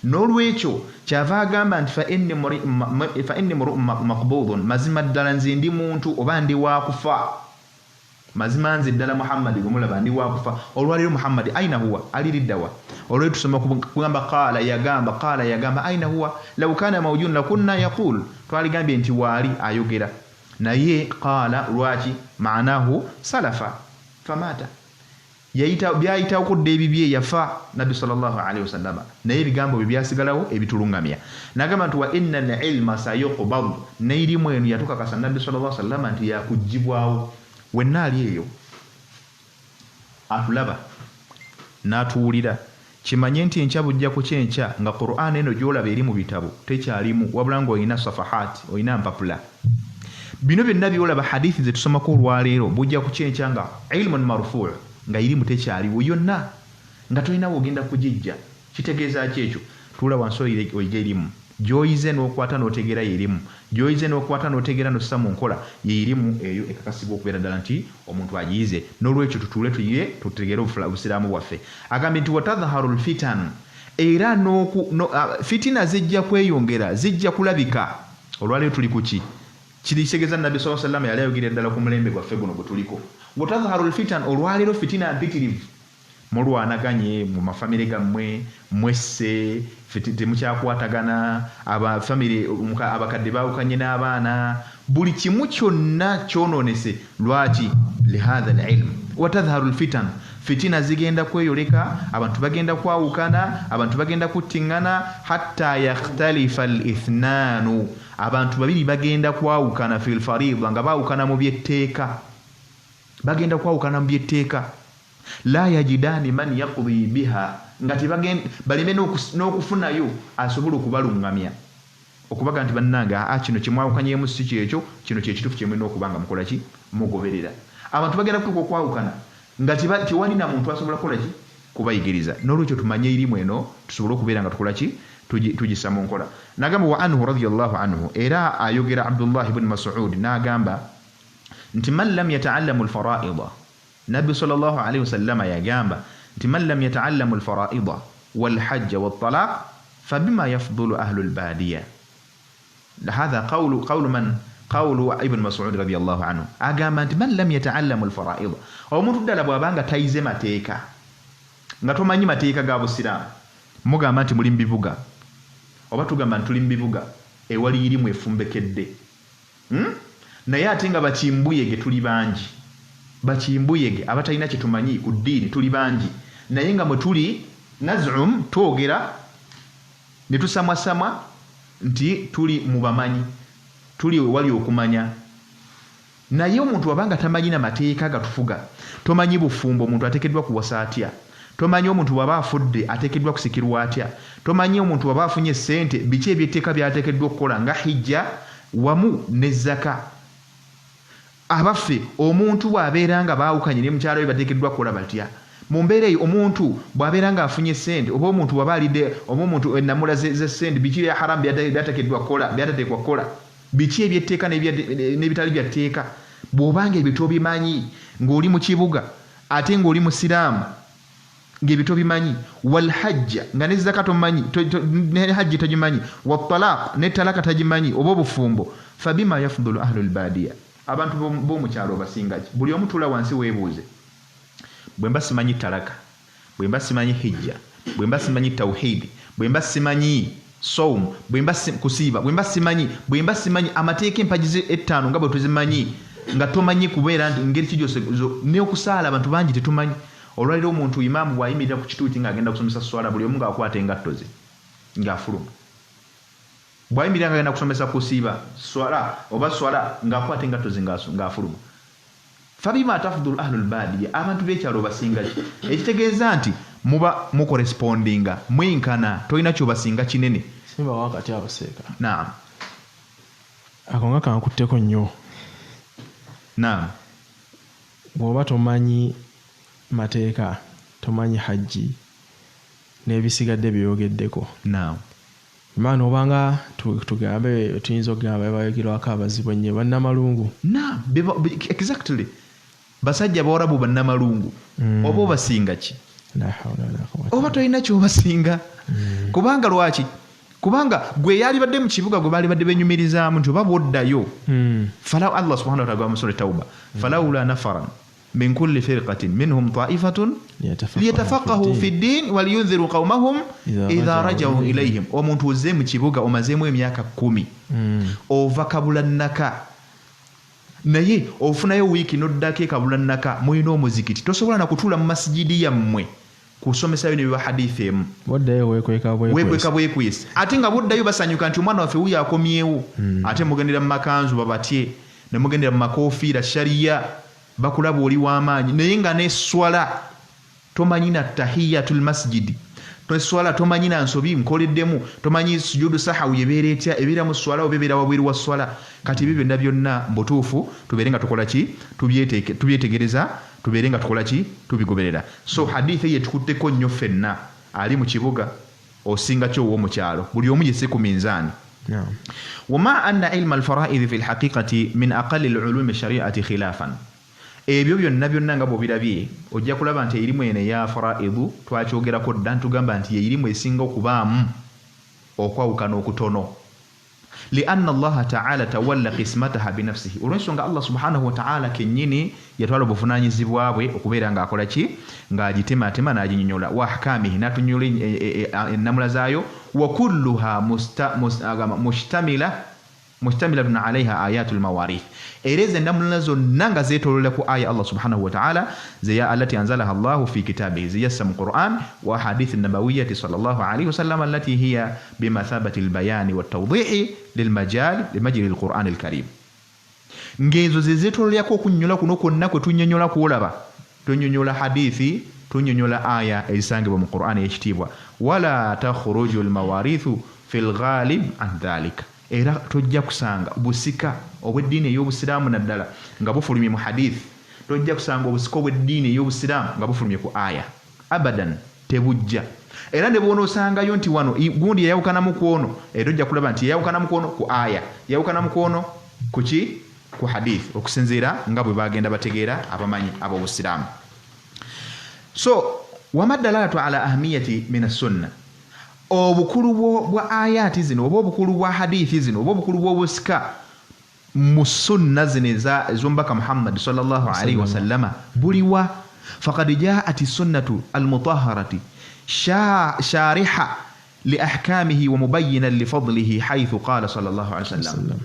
n'olwekyo kyava agamba nti fa inni mru'un maqbudun mazima ddala nze ndi muntu oba ndi waakufa mazima nze ddala Muhammad gwe mulaba ndi waakufa olwaliro Muhammad aina huwa aliriddawa olwali tusoma kugamba qala yagamba aina huwa law kana mawjudun lakunna yaqul twaligambye nti waali ayogera naye qala lwaki maanahu salafa famata byayita okudda ebibye yafa nabbi sallallahu alaihi wasallam naye ebigambo bye byasigalawo ebitulungamya nagamba nti wa inna al-ilma sayuqbad n'irimu eno yatukakasa nabbi sallallahu alaihi wasallam nti yakugibwawo wenna ali eyo atulaba n'atuwulira kimanye nti enkya bujja ku kyenkya nga Qur'an eno gy'olaba eri mu bitabo tekyalimu wabula ng'olina safahat olina mpapula bino byonna byolaba hadithi ze tusomako olwaleero bujja kukyenkya nga ilmun marfu' nga irimu tekyaliwo yonna nga tolina wogenda kugijja kitegeeza ki ekyo tuula wansi oyiga erimu gy'oyize n'okwata n'otegeera y'erimu gy'oyize n'okwata n'otegeera n'ossa mu nkola y'erimu eyo ekakasibwa okubeera ddala nti omuntu agiyize n'olwekyo tutuule tuyiye tutegeere obusiraamu bwaffe agambye nti watadhaharu lfitan era fitina zijja kweyongera zijja kulabika olwaleero tuli kuki kiritegeeza nabbi sallallahu alayhi wa sallam yali ayogera ddala ku mulembe gwaffe guno gwe tuliko watadhaharu lfitan olwaleero fitina mpitirivu mulwanaganye mu mafamire gammwe mwesse temukyakwatagana abafamire abakadde bawukanye n'abaana buli kimu kyonna kyonoonese lwaki lihadha alilm watadhaharu lfitan fitina zigenda kweyoleka abantu bagenda kwawukana abantu bagenda kuttiŋŋana hatta yakhtalifa alithnanu abantu babiri bagenda kwawukana fil farida nga bawukana mu byetteeka bagenda kwawukana mu byetteeka la yajidani man yaqdi biha nga baleme n'okufunayo asobola okubalungamya okubaga nti bannanga kino kimwawukanyemu si kyekyo kino kyekituufu kyemulina okuba nga mukola ki mugoberera abantu bagenda kutuuka okwawukana nga tewalina muntu asobola kukola ki kubayigiriza n'olwekyo tumanye erimu eno tusobole okubeera nga tukola ki tugisa mu nkola nagamba wa anhu radiyallahu anhu era ayogera Abdullah ibn Mas'ud n'agamba nti man lam yata'allamu al-fara'ida Nabi sallallahu alayhi wasallam yagamba nti man lam yata'allamu al-fara'ida wal-hajj wat-talaq fabima yafdulu ahlu al-badiya hadha qawlu ibn Mas'ud radiyallahu anhu agamba nti man lam yata'allamu al-fara'ida omuntu ddala bw'abanga tayize mateeka nga tomanyi mateeka ga busiraamu mugamba nti muli mu bibuga oba tugamba nti tuli mu bibuga ewali irimu efumbekedde naye ate nga bakimbuyege tuli bangi bakimbuyege abatalina kye tumanyi ku ddiini tuli bangi naye nga mwe tuli nazum twogera ne tusamwasamwa nti tuli mu bamanyi tuli wali okumanya naye omuntu wabanga tamanyi na mateeka gatufuga tomanyi bufumbo omuntu ateekeddwa kuwasa atya tomanyi omuntu waba afudde ateekeddwa kusikirwa atya tomanyi omuntu waba afunye ssente biki ebyetteeka byateekeddwa okukola nga hijja wamu ne zaka abaffe omuntu bw'abeera nga baawukanye ne mukyala we bateekeddwa kukola batya mu mbeera eyo omuntu bw'abeera nga afunye ssente oba omuntu waba alidde oba omuntu ennamula z'essente biki ya haramu byateekeddwa kukola byatateekwa kukola biki ebyetteeka n'ebitali bya tteeka bw'obanga ebyo tobimanyi ng'oli mu kibuga ate ng'oli musiraamu ng'ebyo tobimanyi walhajja nga ne zaka tomanyi ne hajji togimanyi wattalaq ne talaka tagimanyi oba obufumbo fabima yafdulu ahlu lbadiya abantu b'omukyalo basingaki buli omu tuula wansi weebuuze bwe mba simanyi talaka bwe mba simanyi hijja bwe mba simanyi tawhidi bwe mba simanyi sawm bwe mba kusiiba bwe mba simanyi amateeka empaji ettaano nga bwe tuzimanyi nga tomanyi kubeera nti ngeri ki gyose n'okusaala abantu bangi tetumanyi olwaliro omuntu imaamu bw'ayimirira ku kituuti ng'agenda kusomesa swala buli omu ng'akwata engatto ze ng'afuluma bw'ayimirira ng'agenda kusomesa kusiiba swala ng'akwata engatto ze ng'afuluma fabima tafdulu ahlul badiya abantu b'ekyalo basinga ki ekitegeeza nti muba mukorespondinga mwenkana tolina kyobasinga kinene simba wakati abaseeka naam ako nga kankutteko nnyo naam bw'oba tomanyi mateeka tomanyi hajji n'ebisigadde byogeddeko naam maana obanga tugambe tuyinza okugamba bayogerwako abazibu ennyo bannamalungu naam exactly basajja bawarabu bannamalungu oba obasinga ki oba tolina kyobasinga kubanga lwaki kubanga gwe yalibadde mu kibuga gwe balibadde benyumirizaamu nti oba bwoddayo fala Allah subhanahu wa ta'ala mu sura tauba falawla nafaran min kulli firqatin minhum ta'ifatun liyatafaqahu fi ddin wa liyunziru qawmahum idha raja'u ilayhim omuntu ozze mu kibuga omazeemu emyaka 10 ova kabulannaka naye ofunayo wiiki n'oddako ekabulannaka mulina omuzikiti tosobola na kutuula mu masijidi yammwe kusomesayo ne hadithi emu boddayo weekweka bwekwesi ate nga boddayo basanyuka nti omwana waffe wuyo akomyewo ate mugendera mu makanzu babatye ne mugendera mu makoofiira shariya bakulaba oli w'amaanyi naye nga neswala tomanyi na tahiyatul masjidi Swala tomanyi na nsobi nkoleddemu tomanyi sujudu sahawi yebeera etya ebeera mu swala obeera wabweru wa swala kati ebyo byonna byonna mbutuufu tubeere nga tukola ki tubyetegereza tubeere nga tukola ki tubigoberera. So hadithi yetukutteko nnyo ffenna ali mu kibuga osinga kyo ow'omu kyalo buli omu yesse ku minzaani. وما أن علم الفرائض في الحقيقة من أقل العلوم الشريعة خلافا ebyo byonna byonna nga bw'obirabye ojja kulaba nti erimu eno eya faraidu twakyogerako dda ntugamba nti yeerimu esinga okubaamu okwawukana okutono لأن الله تعالى تولى قسمتها بنفسه olw'ensonga Allah subhanahu wa ta'ala kennyini yatwala obuvunaanyizibwa bwe okubeera ng'akola ki ng'agitematema n'aginnyonnyola wa ahkamihi n'atunnyonnyola ennamula zaayo wa kulluha mushtamilatun alaiha ayatul mawarith ereze ennamula zonna nga zeetoolola ku aya Allah subhanahu wa ta'ala zeya allati anzalaha Allahu fi kitabihi ziyassa mu Qur'an wa hadith nabawiyyati sallallahu alayhi wa sallam allati hiya bimathabati albayani wattawdihi limajri alquran alkarim ngezo zezeetoololako okunnyola kuno kwonna kwe tunnyonnyola kwolaba tunnyonnyola hadithi tunnyonnyola aya ezisangibwa mu Qur'an ekitiibwa wala takhruju almawarithu fil ghalib an dhalika era tojja kusanga busika obw'eddiini ey'obusiraamu naddala nga bufulumye mu hadith tojja kusanga obusika obw'eddiini ey'obusiraamu nga bufulumye ku aya abadan tebujja era ne bw'onoosangayo nti wano gundi yayawukanamu ku ono era ojja kulaba nti yayawukanamu ku ono ku aya yayawukanamu ku ono ku ki ku hadith okusinziira nga bwe bagenda bategeera abamanyi ab'obusiraamu. So wamaddalalatu ala ahamiyati min as-sunna obukulu bwa ayati zino oba obukulu bwa hadithi zino oba obukulu bw'obusika mu sunna zino ez'omubaka Muhammad sallallahu alaihi wasallama buliwa faqad jaat sunnatu almutahharati shariha li ahkamihi wa mubayyinan li fadlihi haythu qala sallallahu alaihi wasallam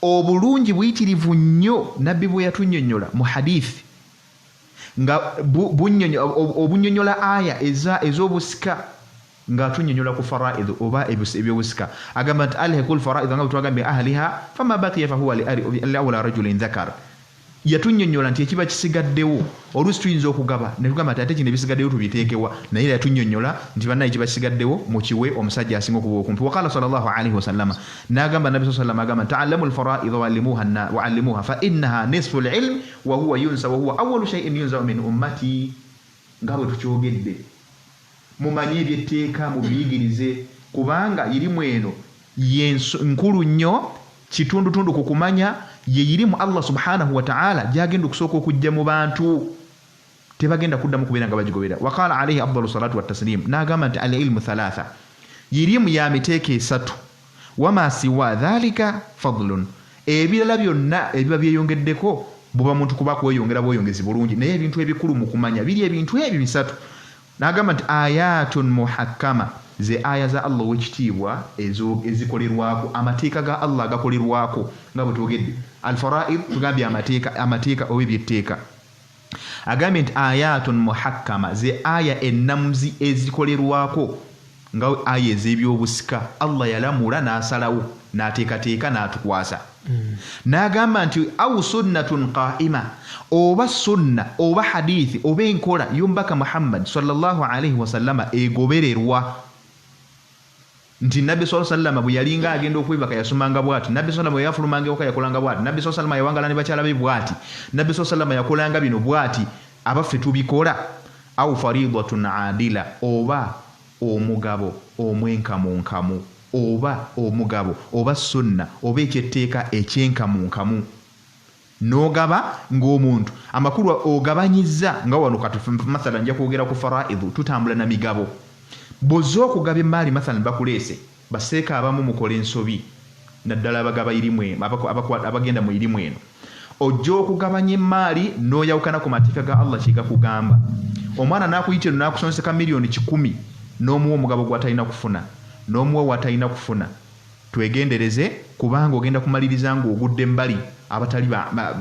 obulungi buyitirivu nnyo nabbi bwe yatunnyonnyola mu hadithi nga obunnyonnyola aya ez'obusika nga tunnyonnyola ku faraidu oba ebyobusika agamba nti alhiqul faraidu nga bwetwagambye ahliha fama baqiya fahuwa li awla rajulin dhakar yatunnyonnyola nti ekiba kisigaddewo oluusi tuyinza okugaba ne tugamba nti ate kino ebisigaddewo tubiteekewa naye era yatunnyonnyola nti bannaye ekiba kisigaddewo mukiwe omusajja asinga okuba okumpi waqala sallallahu alaihi wasallama n'agamba nabi sallam agamba ta'allamu alfaraidu wa'allimuha fa innaha nisfu alilm wa huwa yunsa wa huwa awwalu shay'in yunza min ummati nga bwe tukyogedde mumanyi ebyetteeka mubiyigirize kubanga irimu eno nkulu nnyo kitundutundu ku kumanya ye irimu Allah subhanahu wa ta'ala gyagenda okusooka okujja mu bantu tebagenda kuddamu kubeera nga bagigobera. Waqala alayhi afdalu salatu wattaslim n'agamba nti al ilmu thalatha irimu ya miteeka esatu wama siwa dhalika fadlun ebirala byonna ebiba byeyongeddeko buba muntu kuba kweyongera bweyongezi bulungi naye ebintu ebikulu mu kumanya biri ebintu ebyo bisatu n'agamba nti ayatun muhakkama ze aya za Allah wekitiibwa ezikolerwako amateeka ga Allah agakolerwako nga bwe twogedde alfaraid tugambye amateeka oba ebyetteeka agambye nti ayatun muhakkama ze aya ennamuzi ezikolerwako nga aya ez'ebyobusika Allah yalamula n'asalawo n'ateekateeka n'atukwasa n'agamba nti aw sunnatun qa'ima oba sunna oba hadithi oba enkola y'omubaka Muhammad sallallahu alaihi wasallama egobererwa nti nabbi sallallahu alaihi wasallam bwe yalinga agenda okwebaka yasomanga bwati nabbi sallallahu alaihi wasallam yafulumanga oka yakolanga bwati nabbi sallallahu alaihi wasallam yawangala ne bakyala be bwati nabbi sallallahu alaihi wasallam yakolanga bino bwati abaffe tubikola aw faridatun adila oba omugabo omwenkamunkamu oba omugabo oba sunna oba ekyetteeka ekyenkamunkamu n'ogaba ng'omuntu amakulu ogabanyiza nga wano mathala nja kwogera ku faraidu tutambula na migabo bozo okugaba emaali mathala bakuleese baseeka abamu mukola ensobi naddala abagaba irimu abagenda mu irimu eno ojja okugabanya emaali n'oyawukana ku mateeka ga Allah kigakugamba omwana n'akuyitira n'akusomeseka miliyoni 10 n'omuwa omugabo gw'atalina kufuna n'omuwa watalina kufuna twegendereze kubanga ogenda kumaliriza ng'ogudde mbali abatali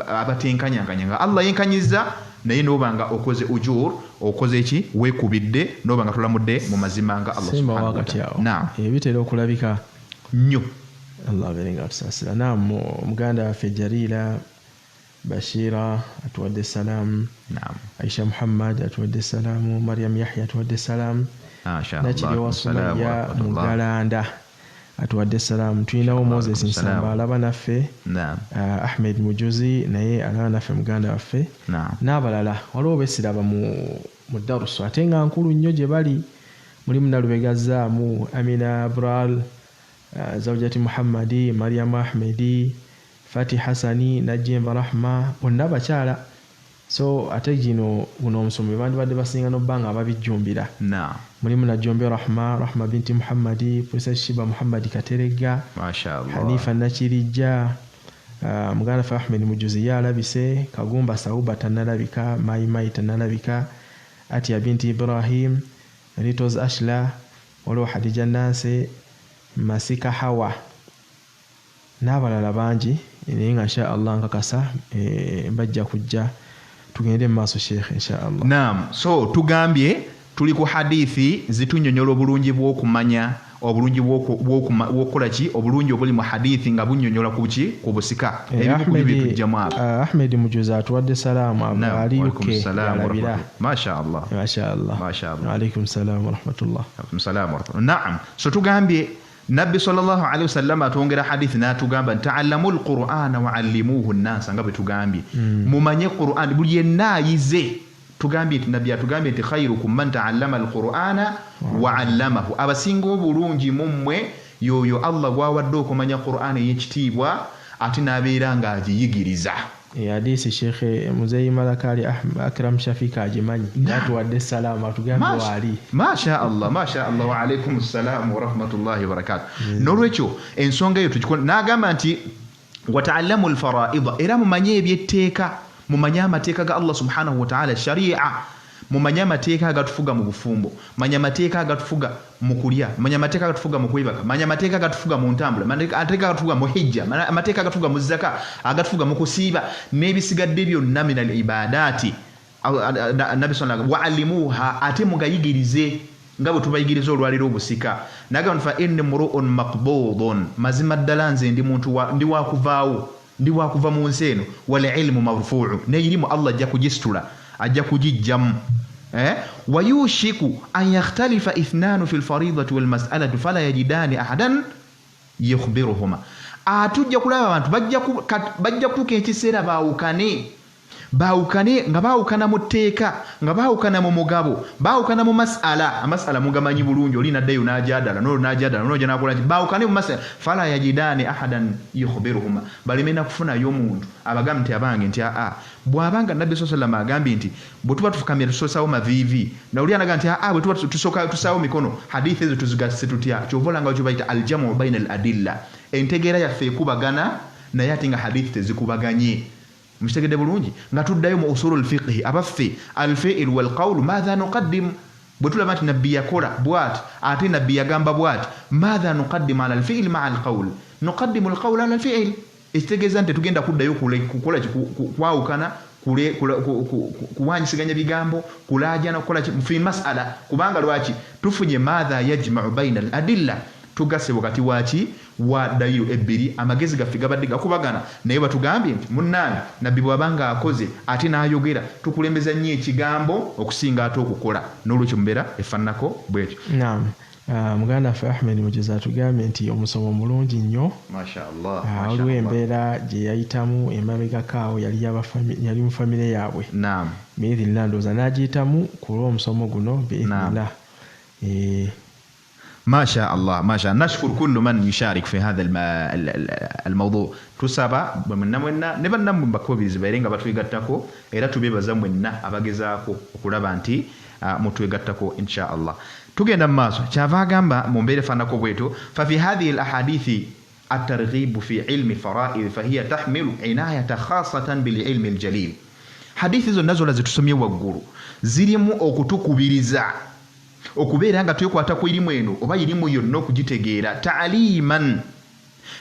abatenkanyanganya nga Allah yenkanyiza naye n'obanga okoze ujur okoze eki weekubidde n'obanga tolamudde mu mazima nga Allah subhanahu wa ta'ala. Naam, ebitera okulabika nnyo. Allah abeerenga atusasira. Naam, muganda waffe Jalila Bashira atuwadde salaamu. Naam. Aisha Muhammad atuwadde salaamu. Maryam Yahya atuwadde salaamu. nakiri wa Sumaya Mugalanda atuwadde salaamu. Tulinawo Moses Nsamba alaba naffe, Ahmed Mujuzi naye alaba naffe muganda waffe n'abalala. Waliwo besiraba mu darusu ate nga nkulu nnyo gye bali. Mulimu Nalubega Zaamu, Amina Abral, Zawjati Muhammadi, Mariam Ahmedi, Fati Hassani, Najimba Rahma, bonna bakyala. So ate gino guno omusomo bandibadde basinga n'obbanga ababijjumbira. Mulimu Najjombe Rahma binti Muhammadi, Princess Shiba Muhammadi Katerega, Hanifa Nakirijja, muganda fa Ahmed Mujuzi yalabise, Kagumba Sauba tanalabika, Mai tanalabika, Atia binti Ibrahim, Ritos Ashla, waliwo Hadija Nase, Masika Hawa n'abalala bangi naye nga insha Allah nkakasa mbajja kujja tugende mu maaso Sheikh insha Allah. Naam, so tugambye tuli ku hadithi zitunyonyola obulungi bw'okumanya obulungi bw'okukola ki obulungi obuli mu hadithi nga bunyonyola ku ki ku busika ebimu ku bitujjamu abo. Ahmed Mujuzi atuwadde salaamu ali UK yalabira. Masha Allah. Wa alaikum salaam wa rahmatullah. Naam, so tugambye Nabbi sallallahu alaihi wasallam atongera hadithi n'atugamba ta'allamul Qur'ana wa 'allimuhu an-nas nga bwe tugambye mumanye Qur'an buli yenna ayize. Tugambye nti Nabbi atugambye nti khairukum man ta'allama al-Qur'ana wa 'allamahu, abasinga obulungi mummwe yoyo Allah gwawadde okumanya Qur'an y'ekitiibwa ate n'abeera nga agiyigiriza. Hadisi Sheikh Muzayi Malakali Akram Shafika agimanyi atuwadde salaamu atugambe wali. Masha Allah wa alaikum assalam wa rahmatullahi wa barakatuh. Nolwekyo ensonga eyo tukikola n'agamba nti wa ta'allamu al-fara'id, era mumanye ebyetteeka, mumanye amateeka ga Allah subhanahu wa ta'ala, sharia, mumanye amateeka agatufuga mu bufumbo, manya amateeka agatufuga mu kulya, manya amateeka agatufuga mu kwebaka, manya amateeka agatufuga mu ntambula, amateeka agatufuga mu hijja, amateeka agatufuga mu zaka, agatufuga mu kusiiba n'ebisigadde byonna min al-ibadati. Nabi sallallahu wa alimuha, ate mugayigirize nga bwe tubayigiriza olwaliro obusika. Nagamba fa inni mur'un maqbudun, mazima ddala nze ndi muntu ndi wakuvaawo, ndi wakuva mu nsi eno. Wal ilmu marfu'u, n'erimu Allah ajja kugisitula, ajja kugijjamu. Wayushiku an yakhtalifa ithnanu fi al-faridati wal mas'alati fala yajidani ahadan yukhbiruhuma. Atujja kulaba abantu bajja kutuuka ekiseera baawukane nga baawukana mu tteeka, nga baawukana mu mugabo, baawukana mu amasala mugamanyi bulungi, oli naddayo n'ajadala n'oja n'akola nti baawukane mu masala fala yajidani ahadan yukhbiruhuma, balemena kufunayo omuntu abagamba nti abange nti bw'abanga Nabbi sallallahu alayhi wa sallam agambye nti bwe tuba tufukamye tusoosawo maviivi, nawuli anaga nti bwe tuba tusaawo mikono, hadithi ezo tuzigase tutya, kyova olanga kyo bayita aljamu baina al-adilla, entegeera yaffe ekubagana naye ate nga hadithi tezikubaganye. Mstegede bulungi nga tuddayo mu usulul fiqh abaffe al-fi'l wal qawl madha nuqaddim, bwe tulaba nti Nabbi yakola bw'ati ate Nabbi yagamba bw'ati, madha nuqaddim ala al-fi'l ma'a al-qawl, nuqaddimu al-qawl ala al-fi'l. Ekitegeeza nti tugenda kuddayo kukola kwawukana kuwanyisiganya bigambo, kulaajana kukola fi mas'ala, kubanga lwaki tufunye madha yajma'u baina al-adilla, tugase wakati waki wa dalilu ebbiri, amagezi gaffe gabadde gakubagana naye batugambye nti munnange Nabbi bw'abanga akoze ate n'ayogera tukulembeza nnyo ekigambo okusinga ate okukola, n'olwekyo mubeera efaananako bwekyo. Naam. Muganda ffe Ahmed Mujuzi atugambye nti omusomo mulungi nnyo. Masha Allah. Waliwo embeera gye yayitamu emabegakaawo yali mu famire yaabwe. Naam. Biidhinillah ndowooza n'agiyitamu ku lw'omusomo guno biidhinillah. ما شاء الله ما شاء الله. نشكر كل من يشارك في هذا الموضوع. tusaba bwemwenna mwenna ne bannammwe mbakubiriza baire nga batwegattako era tubebaza mwenna abagezaako okulaba nti mutwegattako insha Allah. Tugenda mu maaso kyava agamba mu mbeera efaanako bwetu, fafi hadhihi al-ahadithi at-targhib fi ilmi fara'id fahiya tahmilu inayata khasatan bil ilmi al-jalil. Hadithi zonna zonna zetusomye waggulu zirimu okutukubiriza okubeera nga twekwata ku irimu eno oba irimu yonna okugitegeera ta'aliman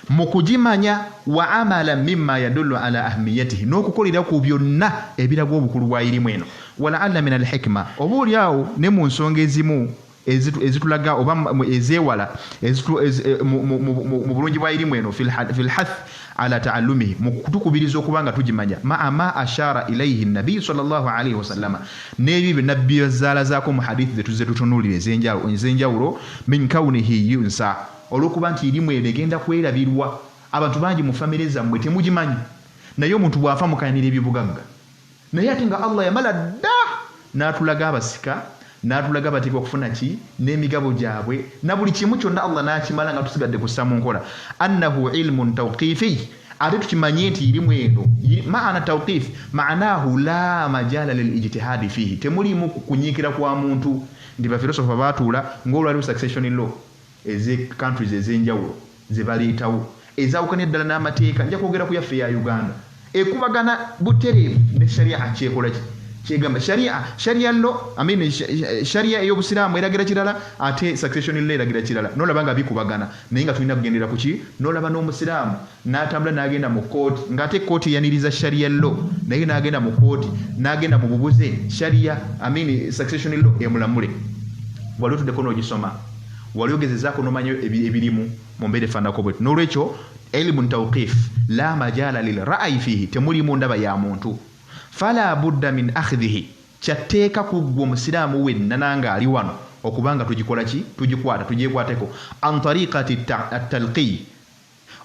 mu kugimanya wa amala mimma yadullu ala ahmiyatihi, n'okukolera ku byonna ebiraga obukulu bwa irimu eno. Wala alla min al-hikma, oba oliawo ne mu nsonga ezimu ezitulaga oba ezeewala mu bulungi bwa irimu eno fil hath ala ta'allumihi mukutukubiriza okubanga tujimanya ma ashara ilayhi nabi sallallahu alayhi wasallam nebi nabbi bazala zako mu hadith zetuze tutunulire ezenjawulo min kaunihi yunsa olukuba nti irimu egenda kwerabirwa abantu bangi mu family zammwe temugimanyi naye omuntu bwafa mukanira ebibugagga naye ate nga Allah yamala dda n'atulaga abasika n'atulaga bateekwa okufuna ki n'emigabo gyabwe na buli kimu kyonna Allah n'akimala nga tusigadde kussa mu nkola annahu ilmun tawqifi ate tukimanye nti irimu eno maana tawqif maanahu la majala lil ijtihadi fihi temulimu kunyiikira kwa muntu ndi bafilosofa baatuula ng'olwaliwo succession law eze countries ezenjawulo ze baleetawo ezawukanya ddala n'amateeka nja kwogera ku yaffe ya Uganda ekubagana butereevu ne sharia akyekola ki kyegamba sharia lo sharia ey'obusiraamu eragira kirala ate succession law eragira kirala nolaba nga bikubagana naye nga tulina kugendera ku ki nolaba n'omusiraamu n'atambula n'agenda mu kooti ng'ate kooti eyaniriza sharia law naye n'agenda mu kooti n'agenda mu bubuze sharia succession law emulamule wali otuddeko n'ogisoma wali ogezezaako n'omanyo ebirimu mu mbeera efaanako bwetu n'olwekyo ilmun tawqif la majala lil ra'yi fihi temulimu ndaba ya muntu fala budda min akhdhihi kyateeka ku gwe omusiraamu wenna nanga ali wano okubanga tugikola ki tugikwata tugyekwateko an tariqati at-talqi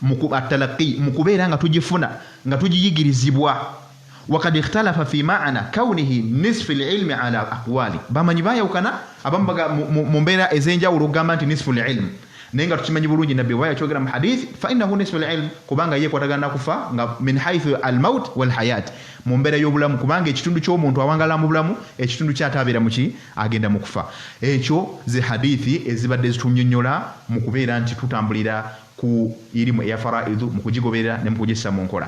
mukubeera nga tugifuna nga tugiyigirizibwa وقد اختلف في معنى كونه نصف العلم على أقوال bamanyi bayawukana abambaga mu mbeera ezenjawulo ogamba nti nisfu al-ilm naye nga tukimanyi bulungi nabbi bwaya kyogera mu hadith fa innahu nisfu al-ilm kubanga ye kwatagana kufa nga min haythu al-maut wal hayat mu mbeera y'obulamu kubanga ekitundu ky'omuntu awangala mu bulamu ekitundu kyatabeera mu ki agenda mu kufa ekyo ze hadithi ezibadde zitunnyonnyola mu kubeera nti tutambulira ku irimu eya faraidu mu kugigoberera ne mu kugissa mu nkola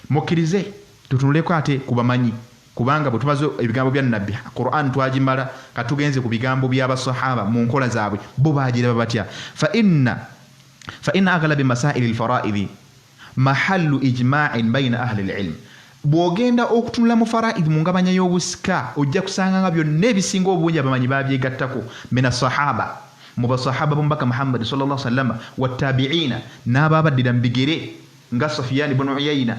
mukkirize tutunuleko ate kubamanyi kubanga bwe tumaze ebigambo bya nabbi Qur'an twagimala katugenze ku bigambo by'abasahaba mu nkola zaabwe bo baagiraba batya fa inna aghlabi masail al-fara'id mahallu ijma'in bayna ahli al-ilm bwogenda okutunula mu fara'id mu ngabanya y'obusika ojja kusanga nga byonna ebisinga obungi abamanyi babyegattako mina sahaba mu basahaba b'omubaka Muhammad sallallahu alaihi wasallam wattabi'ina n'ababaddira mu bigere nga Sufyan ibn Uyayna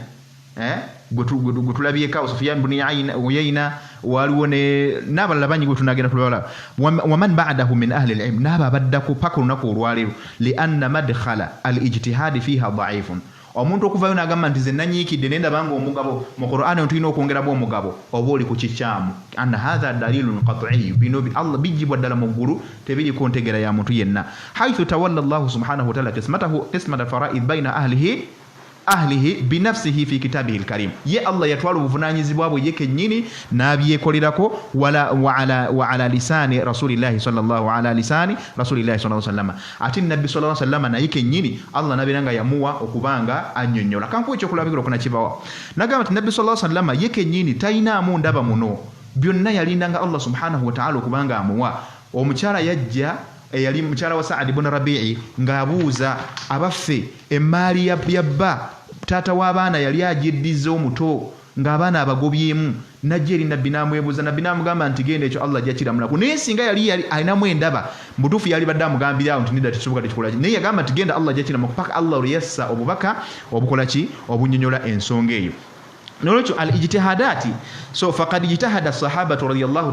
gutulabyeko Sufyan ibn Uyayna waliwo n'abalala bangi gwetunagenda tulabala waman ba'dahu min ahli al-ilm n'aba baddako paka olunaku olwaleero li anna madkhala al-ijtihadi fiha da'ifun omuntu okuvayo n'agamba nti ze nanyiikidde ne ndaba nga omugabo mu Qur'ani tulina okwongeramu omugabo oba oli ku kikyamu anna hadha dalilun qat'i bino Allah bijibwa ddala mu ggulu tebiriko ntegera ya muntu yenna haythu tawalla Allah subhanahu wa ta'ala qismata fara'id bayna ahlihi binafsihi fi kitabihi al-karim ye Allah yatwala obuvunanyizibwa bwe yeke nyini nabyekolerako wa ala lisani rasulillahi sallallahu alaihi wasallam ati nabbi sallallahu alaihi wasallam na yeke nyini Allah nabiranga yamuwa okubanga annyonnyola kanko ekyo kulabikira kuna kibawa nagamba ati nabbi sallallahu alaihi wasallam yeke nyini taina mu ndaba muno byonna yalindanga Allah subhanahu wa ta'ala okubanga amuwa omukyala yajja eyali mukyala wa Sa'ad ibn Rabi'i ng'abuuza abaffe emaali yabba taata w'abaana yali agiddiza omuto ng'abaana abagobyemu najja eri nabbi n'amwebuuza nabbi n'amugamba nti genda ekyo Allah ajja kiramulako naye singa yali alinamu endaba mutuufu yali badde amugambirawo nti nidda tekisoboka tekikola ki naye yagamba nti genda Allah ajja kiramulako paka Allah oluyassa obubaka obukola ki obunnyonnyola ensonga eyo نولج الاجتهادات فقد اجتهد الصحابة رضي الله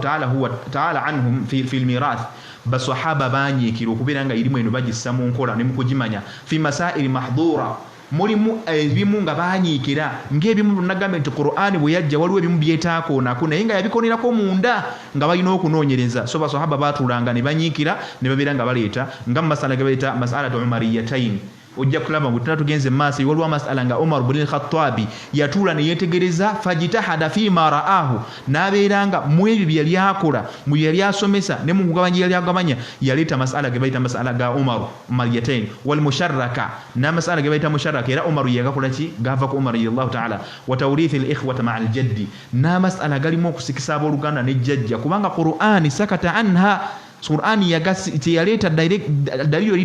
تعالى عنهم في الميراث بصحابة باني كيلو كبيرا يريمو ينبجي السمون كولا نمكو جمانيا في مسائل محظورة mulimu ebimu nga banyiikira ng'ebimu nagambye nti Qur'ani bwe yajja waliwo ebimu byetaako nako naye nga yabikonerako munda nga balina okunoonyereza so basahaba baatulanga ne banyiikira ne babeera nga baleeta nga mu masala ge bayita masalatu umariyatayn ojja kulaba bwe tunatugenze maaso waliwo amasala nga Umar ibn al-Khattabi yatuula ne yeetegereza fajitahada fima ra'ahu n'abeeranga mu ebyo bye yali akola mu yali asomesa ne mu kugabanya yali agabanya yaleeta masala ge bayita masala ga Umar mariyatayn wal musharraka n'amasala ge bayita musharraka era Umar yagakola ki gava ku Umar radiyallahu ta'ala wa tawrithi al-ikhwata ma'a al-jaddi n'amasala galimu okusikisa abooluganda ne jjajja kubanga Qur'ani sakata anha Qur'ani yaleeta dalilo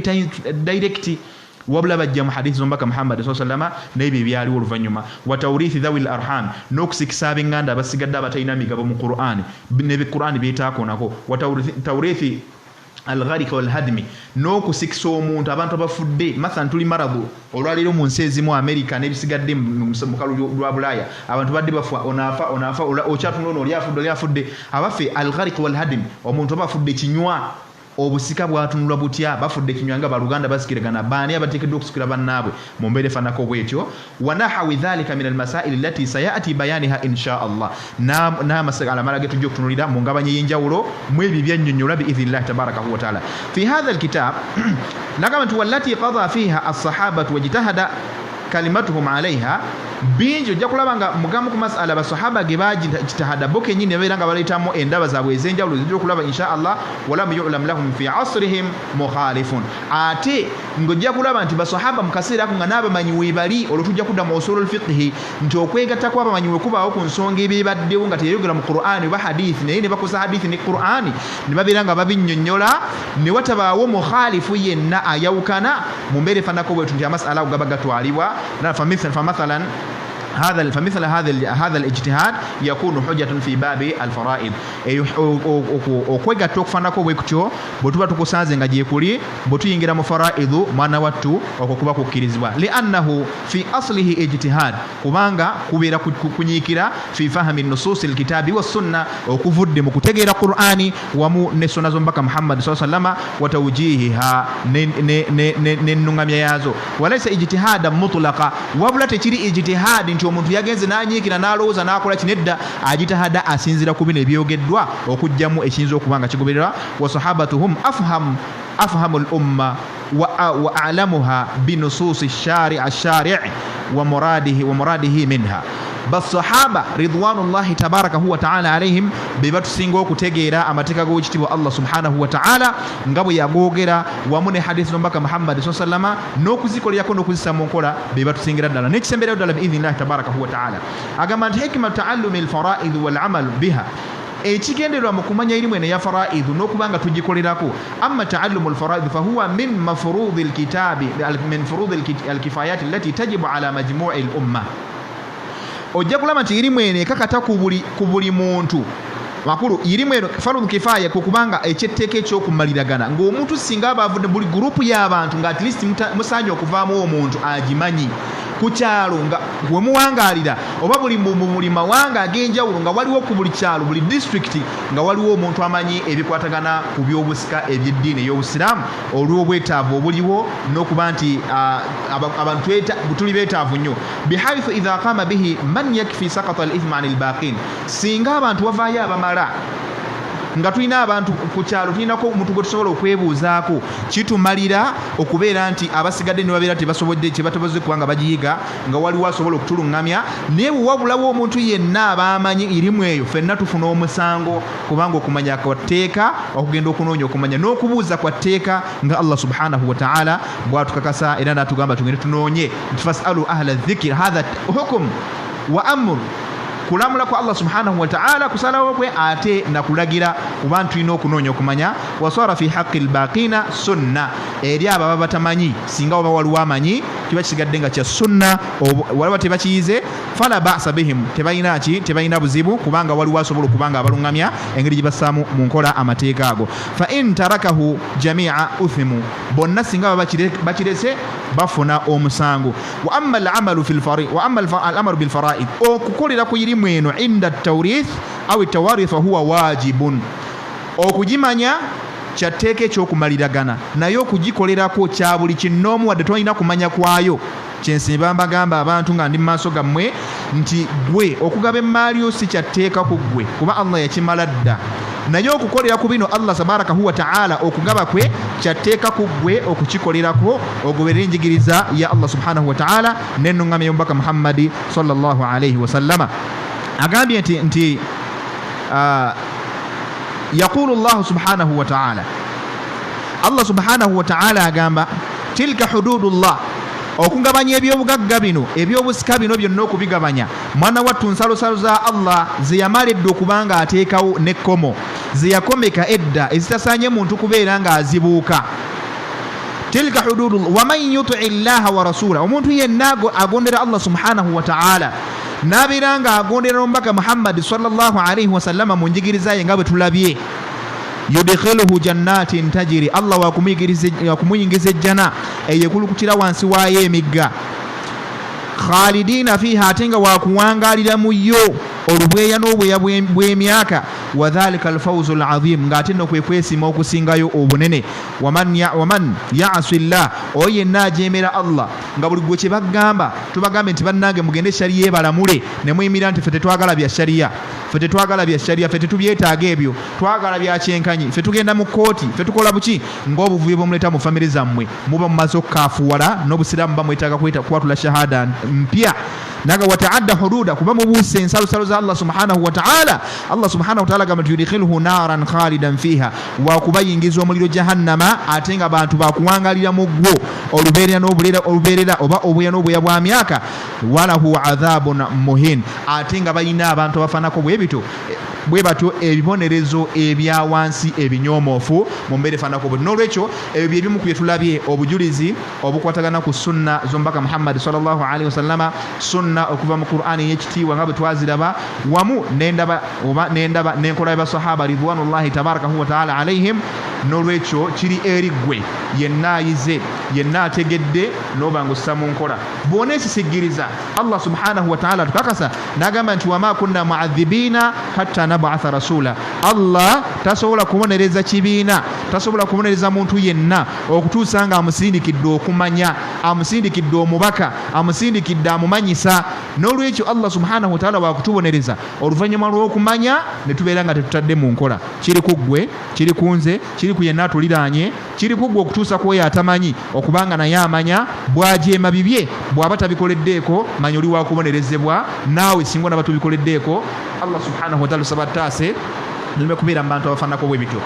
direct wabula bajja mu hadith zombaka Muhammad sallallahu alaihi wasallam naye byali oluvanyuma wa tawrithi dhawil arham n'okusikisa ab'enganda abasigadde abatalina migabo mu Qur'ani ne Qur'ani beetaako nako wa tawrithi algharika walhadmi n'okusikisa omuntu abantu abafudde mathalan tuli maradu olwaliro mu nsi ezimu America n'ebisigadde mu kalu lwa Bulaya abantu badde bafa onafa okyatunono lyafudde abafe algharika walhadmi omuntu abafudde kinywa obusika bwatunulwa butya bafudde kinywanga baluganda basikiragana bani abatekeddwa okusikira bannaabwe mu mbeere fanako bwetyo wanahawi dhalika min almasail allati sayati bayaniha insha Allah na masala malage tujja okutunulira mu ngabanye y'enjawulo mu ebyo byannyonnyola bi idhnillah tabaraka wa taala fi hadha alkitab nagamba wallati qada fiha as-sahabatu wajtahada kalimatuhum alaiha binjo ojja kulaba nga mugamu ku masala basahaba ge bajitahada boke nyine beera nga baleetamu endaba zaabwe ez'enjawulo zijja okulaba insha Allah walam yu'lam lahum fi asrihim mukhalifun ate ng'ojja kulaba nti basahaba mu kaseera ako nga n'abamanyi weebali olwo tujja kudda mu usulul fiqhi nti okwegatta kw'abamanyi we kubaawo ku nsonga ebeebaddewo nga teyayogera mu Qur'ani oba hadithi naye ne bakosa hadithi ne Qur'ani ne babeera nga babinnyonnyola ne watabaawo mukhalifu yenna ayawukana mu mbeere fanako bwetu nti amasala ago gaba gatwalibwa فمثلا فمثل هذا الاجتهاد يكون حجة في باب الفرائض okwega tokufanako bwekutyo bwetuba tukusanze nga gyekuli bwetuyingira mu faraidu mwana wattu okwo kuba kukkirizibwa liannahu fi aslihi ijtihad kubanga kubeera kunyiikira fi fahmi nusus alkitabi wassunna okuvudde mu kutegeera Qur'ani wamu ne sunna z'omubaka Muhammad sallallahu alaihi wasallam wa tawjihiha n'ennungamya yazo walaysa ijtihadan mutlaqa wabula tekiri ijtihadi nti omuntu yagenze n'anyiikira n'alowooza n'akola kinedda agitahada asinzira ku bino ebyogeddwa okujjamu ekiyinza okuba nga kigobererwa wa sahabatuhum afhamu al-umma wa a'lamuha binususi ash-shari' wa muradihi minha basahaba ridwanullahi tabaraka huwa ta'ala alaihim bebatusinga okutegeera amateeka g'ekitiibwa Allah subhanahu wa ta'ala nga bwe yagoogera wamu ne hadisi n'omubaka Muhammad sallallahu alaihi wasallam n'okuzikolerako n'okuzissa mu nkola bebatusingira ddala n'ekisemberayo ddala biidhnillahi tabaraka huwa ta'ala agamba nti hikima ta'allumi al-fara'id wal-amal biha ekigenderwa mu kumanya erimu eno ya faraidu n'okubanga tugikolerako amma ta'allumu al-fara'id fa huwa min mafrudi al-kitabi min furudi al-kifayat allati tajibu ala majmu'i al-umma ojja kulaba nti irimu eno ekakata ku buli muntu makulu irimu eno farudhu kifaya kukubanga ekyetteeka ekyokumaliragana ng'omuntu singa aba avudde buli gurupu y'abantu nga at least musaanye okuvaamu omuntu agimanyi ku kyalo nga gwe muwangaalira oba buli mu mawanga ag'enjawulo nga waliwo ku buli kyalo buli district nga waliwo omuntu amanyi ebikwatagana ku by'obusika eby'eddiini ey'obusiraamu olw'obwetaavu obuliwo n'okuba nti abantu tuli beetaavu nnyo bihaythu idha qama bihi man yakfi sakata al-ithma anil baqin singa abantu bavaayo abamala nga tulina abantu ku kyalo tulinako omuntu gwe tusobola okwebuuzaako kitumalira okubeera nti abasigadde ne babeera tebasobodde kye bataboze kubanga bagiyiga nga waliwo asobola okutuluŋŋamya naye wabulawo omuntu yenna abaamanyi irimu eyo ffenna tufuna omusango kubanga okumanya kwa tteeka okugenda okunoonya okumanya n'okubuuza kwa tteeka nga Allah subhanahu wa ta'ala bw'atukakasa era n'atugamba tugende tunoonye nti fasalu ahla dhikri hadha hukum wa amr kulamula kwa Allah subhanahu wa ta'ala kusalawo kwe ate na kulagira kubantu ino okunoonya okumanya wasara fi haqqi al-baqina sunna eri ababa batamanyi singa oba waliwo amanyi kiba kisigadde nga kya sunna waliwo tebakiyize fala ba'sa bihim tebalina buzibu kubanga waliwo asobola okubanga abaluŋŋamya engeri gye bassaamu mu nkola amateeka ago fa in tarakahu jami'a uthimu bonna singa baba bakirese bafuna omusango wa amma al-amalu fil fari wa amma al-amaru bil fara'id okukolera ku yirimu eno inda at-tawrith aw at-tawarith huwa wajibun okugimanya kyatteeka ekyokumaliragana naye okugikolerako kya buli kinnoomu wadde tolina kumanya kwayo kyensimba mbagamba abantu nga ndi mu maaso gammwe nti gwe okugaba emmaali si kyatteeka ku ggwe kuba Allah yakimala dda naye okukolera ku bino Allah tabaraka huwa ta'ala okugaba kwe kyatteeka ku ggwe okukikolerako ogoberera enjigiriza ya Allah subhanahu wa ta'ala n'ennuŋŋamya y'omubaka Muhammadi sallallahu alayhi wa sallama agambye nti yaqulu Allah subhanahu wa ta'ala Allah subhanahu wa ta'ala agamba tilka hududullah okugabanya ebyobugagga bino ebyobusika bino byonna okubigabanya mwana wattu nsalosalo za Allah ze yamaledde okubanga ateekawo n'ekkomo ze yakomeka edda ezitasaanye muntu kubeera nga azibuuka tilka hududullah waman yuti llaha wa rasula omuntu yenna agondera Allah subhanahu wa ta'ala n'abeera nga agondera omubaka Muhammad sallallahu alayhi wa sallama mu njigiriza ye nga bwe tulabye yudkhiluhu jannatin tajri Allah wakumuyingiza ejjana eyekulukutira wansi waayo emigga khalidina fiha atenga wakuwangalira mu yo olubweya n'obweya bw'emyaka wadhalika alfawzu alazim ng'ate no kwe kwesima okusingayo obunene waman ya'si llah oyo yenna ajeemera Allah nga buli gwe kye bagamba tubagambe nti bannange mugende shariya ebalamule ne muyimira nti ffe tetwagala bya shariya ffe tetubyetaaga ebyo twagala bya kyenkanyi ffe tugenda mu kooti ffe tukola buki ng'obuvuyo bwemuleeta mu famire zammwe muba mumaze okukaafuwala n'obusiraamu bamwetaaga kwatula shahada mpya naga wataadda hududa kuba mubuuse ensalosalo za Allah subhanahu wa ta'ala gamba yudkhiluhu naran khalidan fiha wakubayingiza omuliro jahannama ate nga bantu bakuwangalira mu gwo olubeerera oba obweya n'obweya bwa myaka walahu adhabun muhin ate nga balina abantu abafaanako bwe batyo ebibonerezo ebya wansi ebinyomoofu mu mbeera efaanako bwe n'olwekyo ebyo bye bimu ku bye tulabye obujulizi obukwatagana ku sunna z'omubaka Muhammad sallallahu alaihi wasallama sunna okuva mu Qur'ani y'ekitiibwa nga bwe twaziraba wamu n'endaba n'enkola y'abasahaba ridwanullahi tabarakahu wa ta'ala alaihim n'olwekyo kiri eri ggwe yenna ayize yenna ategedde n'oba ng'ossa mu nkola bw'ona ekisiggiriza Allah subhanahu wa ta'ala tukakasa n'agamba nti wama kunna mu'adhibiina hatta nab'atha rasula Allah tasobola kubonereza kibiina tasobola kubonereza muntu yenna okutuusa nga amusindikidde okumanya amusindikidde omubaka amusindikidde amumanyisa n'olwekyo Allah subhanahu wa ta'ala wakutubonereza oluvannyuma lw'okumanya ne tubeera nga tetutadde mu nkola kiri ku ggwe kiri ku nze kiri ku yenna atuliraanye kiri ku ggwe okutuusa ku oyo atamanyi okubanga naye amanya bwajeema bibye bw'aba tabikoleddeeko manya oli wakubonerezebwa naawe singa naba tubikoleddeeko Allah subhanahu wa ta'ala sabattaase nilime kubeera mu bantu abafaanako bwe bityo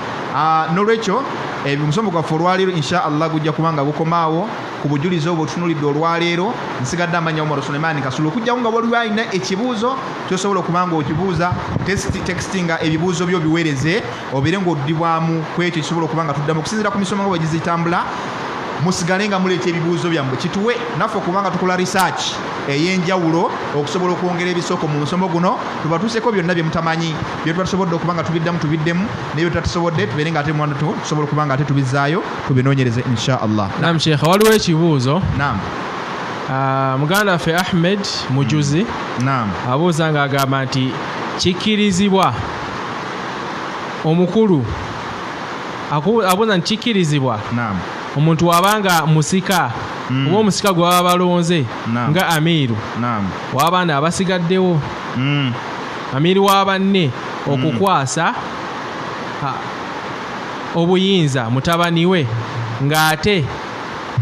n'olwekyo omusomo gwaffe olwaleero insha Allah gujja kubanga bukomaawo ku bujulizi obwo tutunulidde olwaleero nsigadde amanya Omar Suleiman Kasulu okujjawo nga waliwo alina ekibuuzo kyosobola okubanga okibuuza textinga ebibuuzo byo biweereze obeere ng'oddibwamu ku ekyo kisobola okubanga tuddamu okusinziira ku misomo nga bwe gizitambula musigale nga muleeta ebibuuzo byammwe kituwe naffe okubanga tukola research ey'enjawulo okusobola okwongera ebisoko mu musomo guno tubatuuseko byonna bye mutamanyi bye tuba tusobodde okubanga tubiddemu nebyo tutatusobodde tubeere nga ate mwana tusobola okubanga ate tubizzaayo tubinoonyereze insha Allah. Naam Sheikh, waliwo ekibuuzo. Naam. Muganda waffe Ahmed Mujuzi naam abuuza ng'agamba nti kikkirizibwa omukulu abuuza nti kikkirizibwa naam omuntu wabanga musika oba omusika gwe baba balonze nga amiiru wabana abasigaddewo amiiru wa banne okukwasa obuyinza mutabani we ng'ate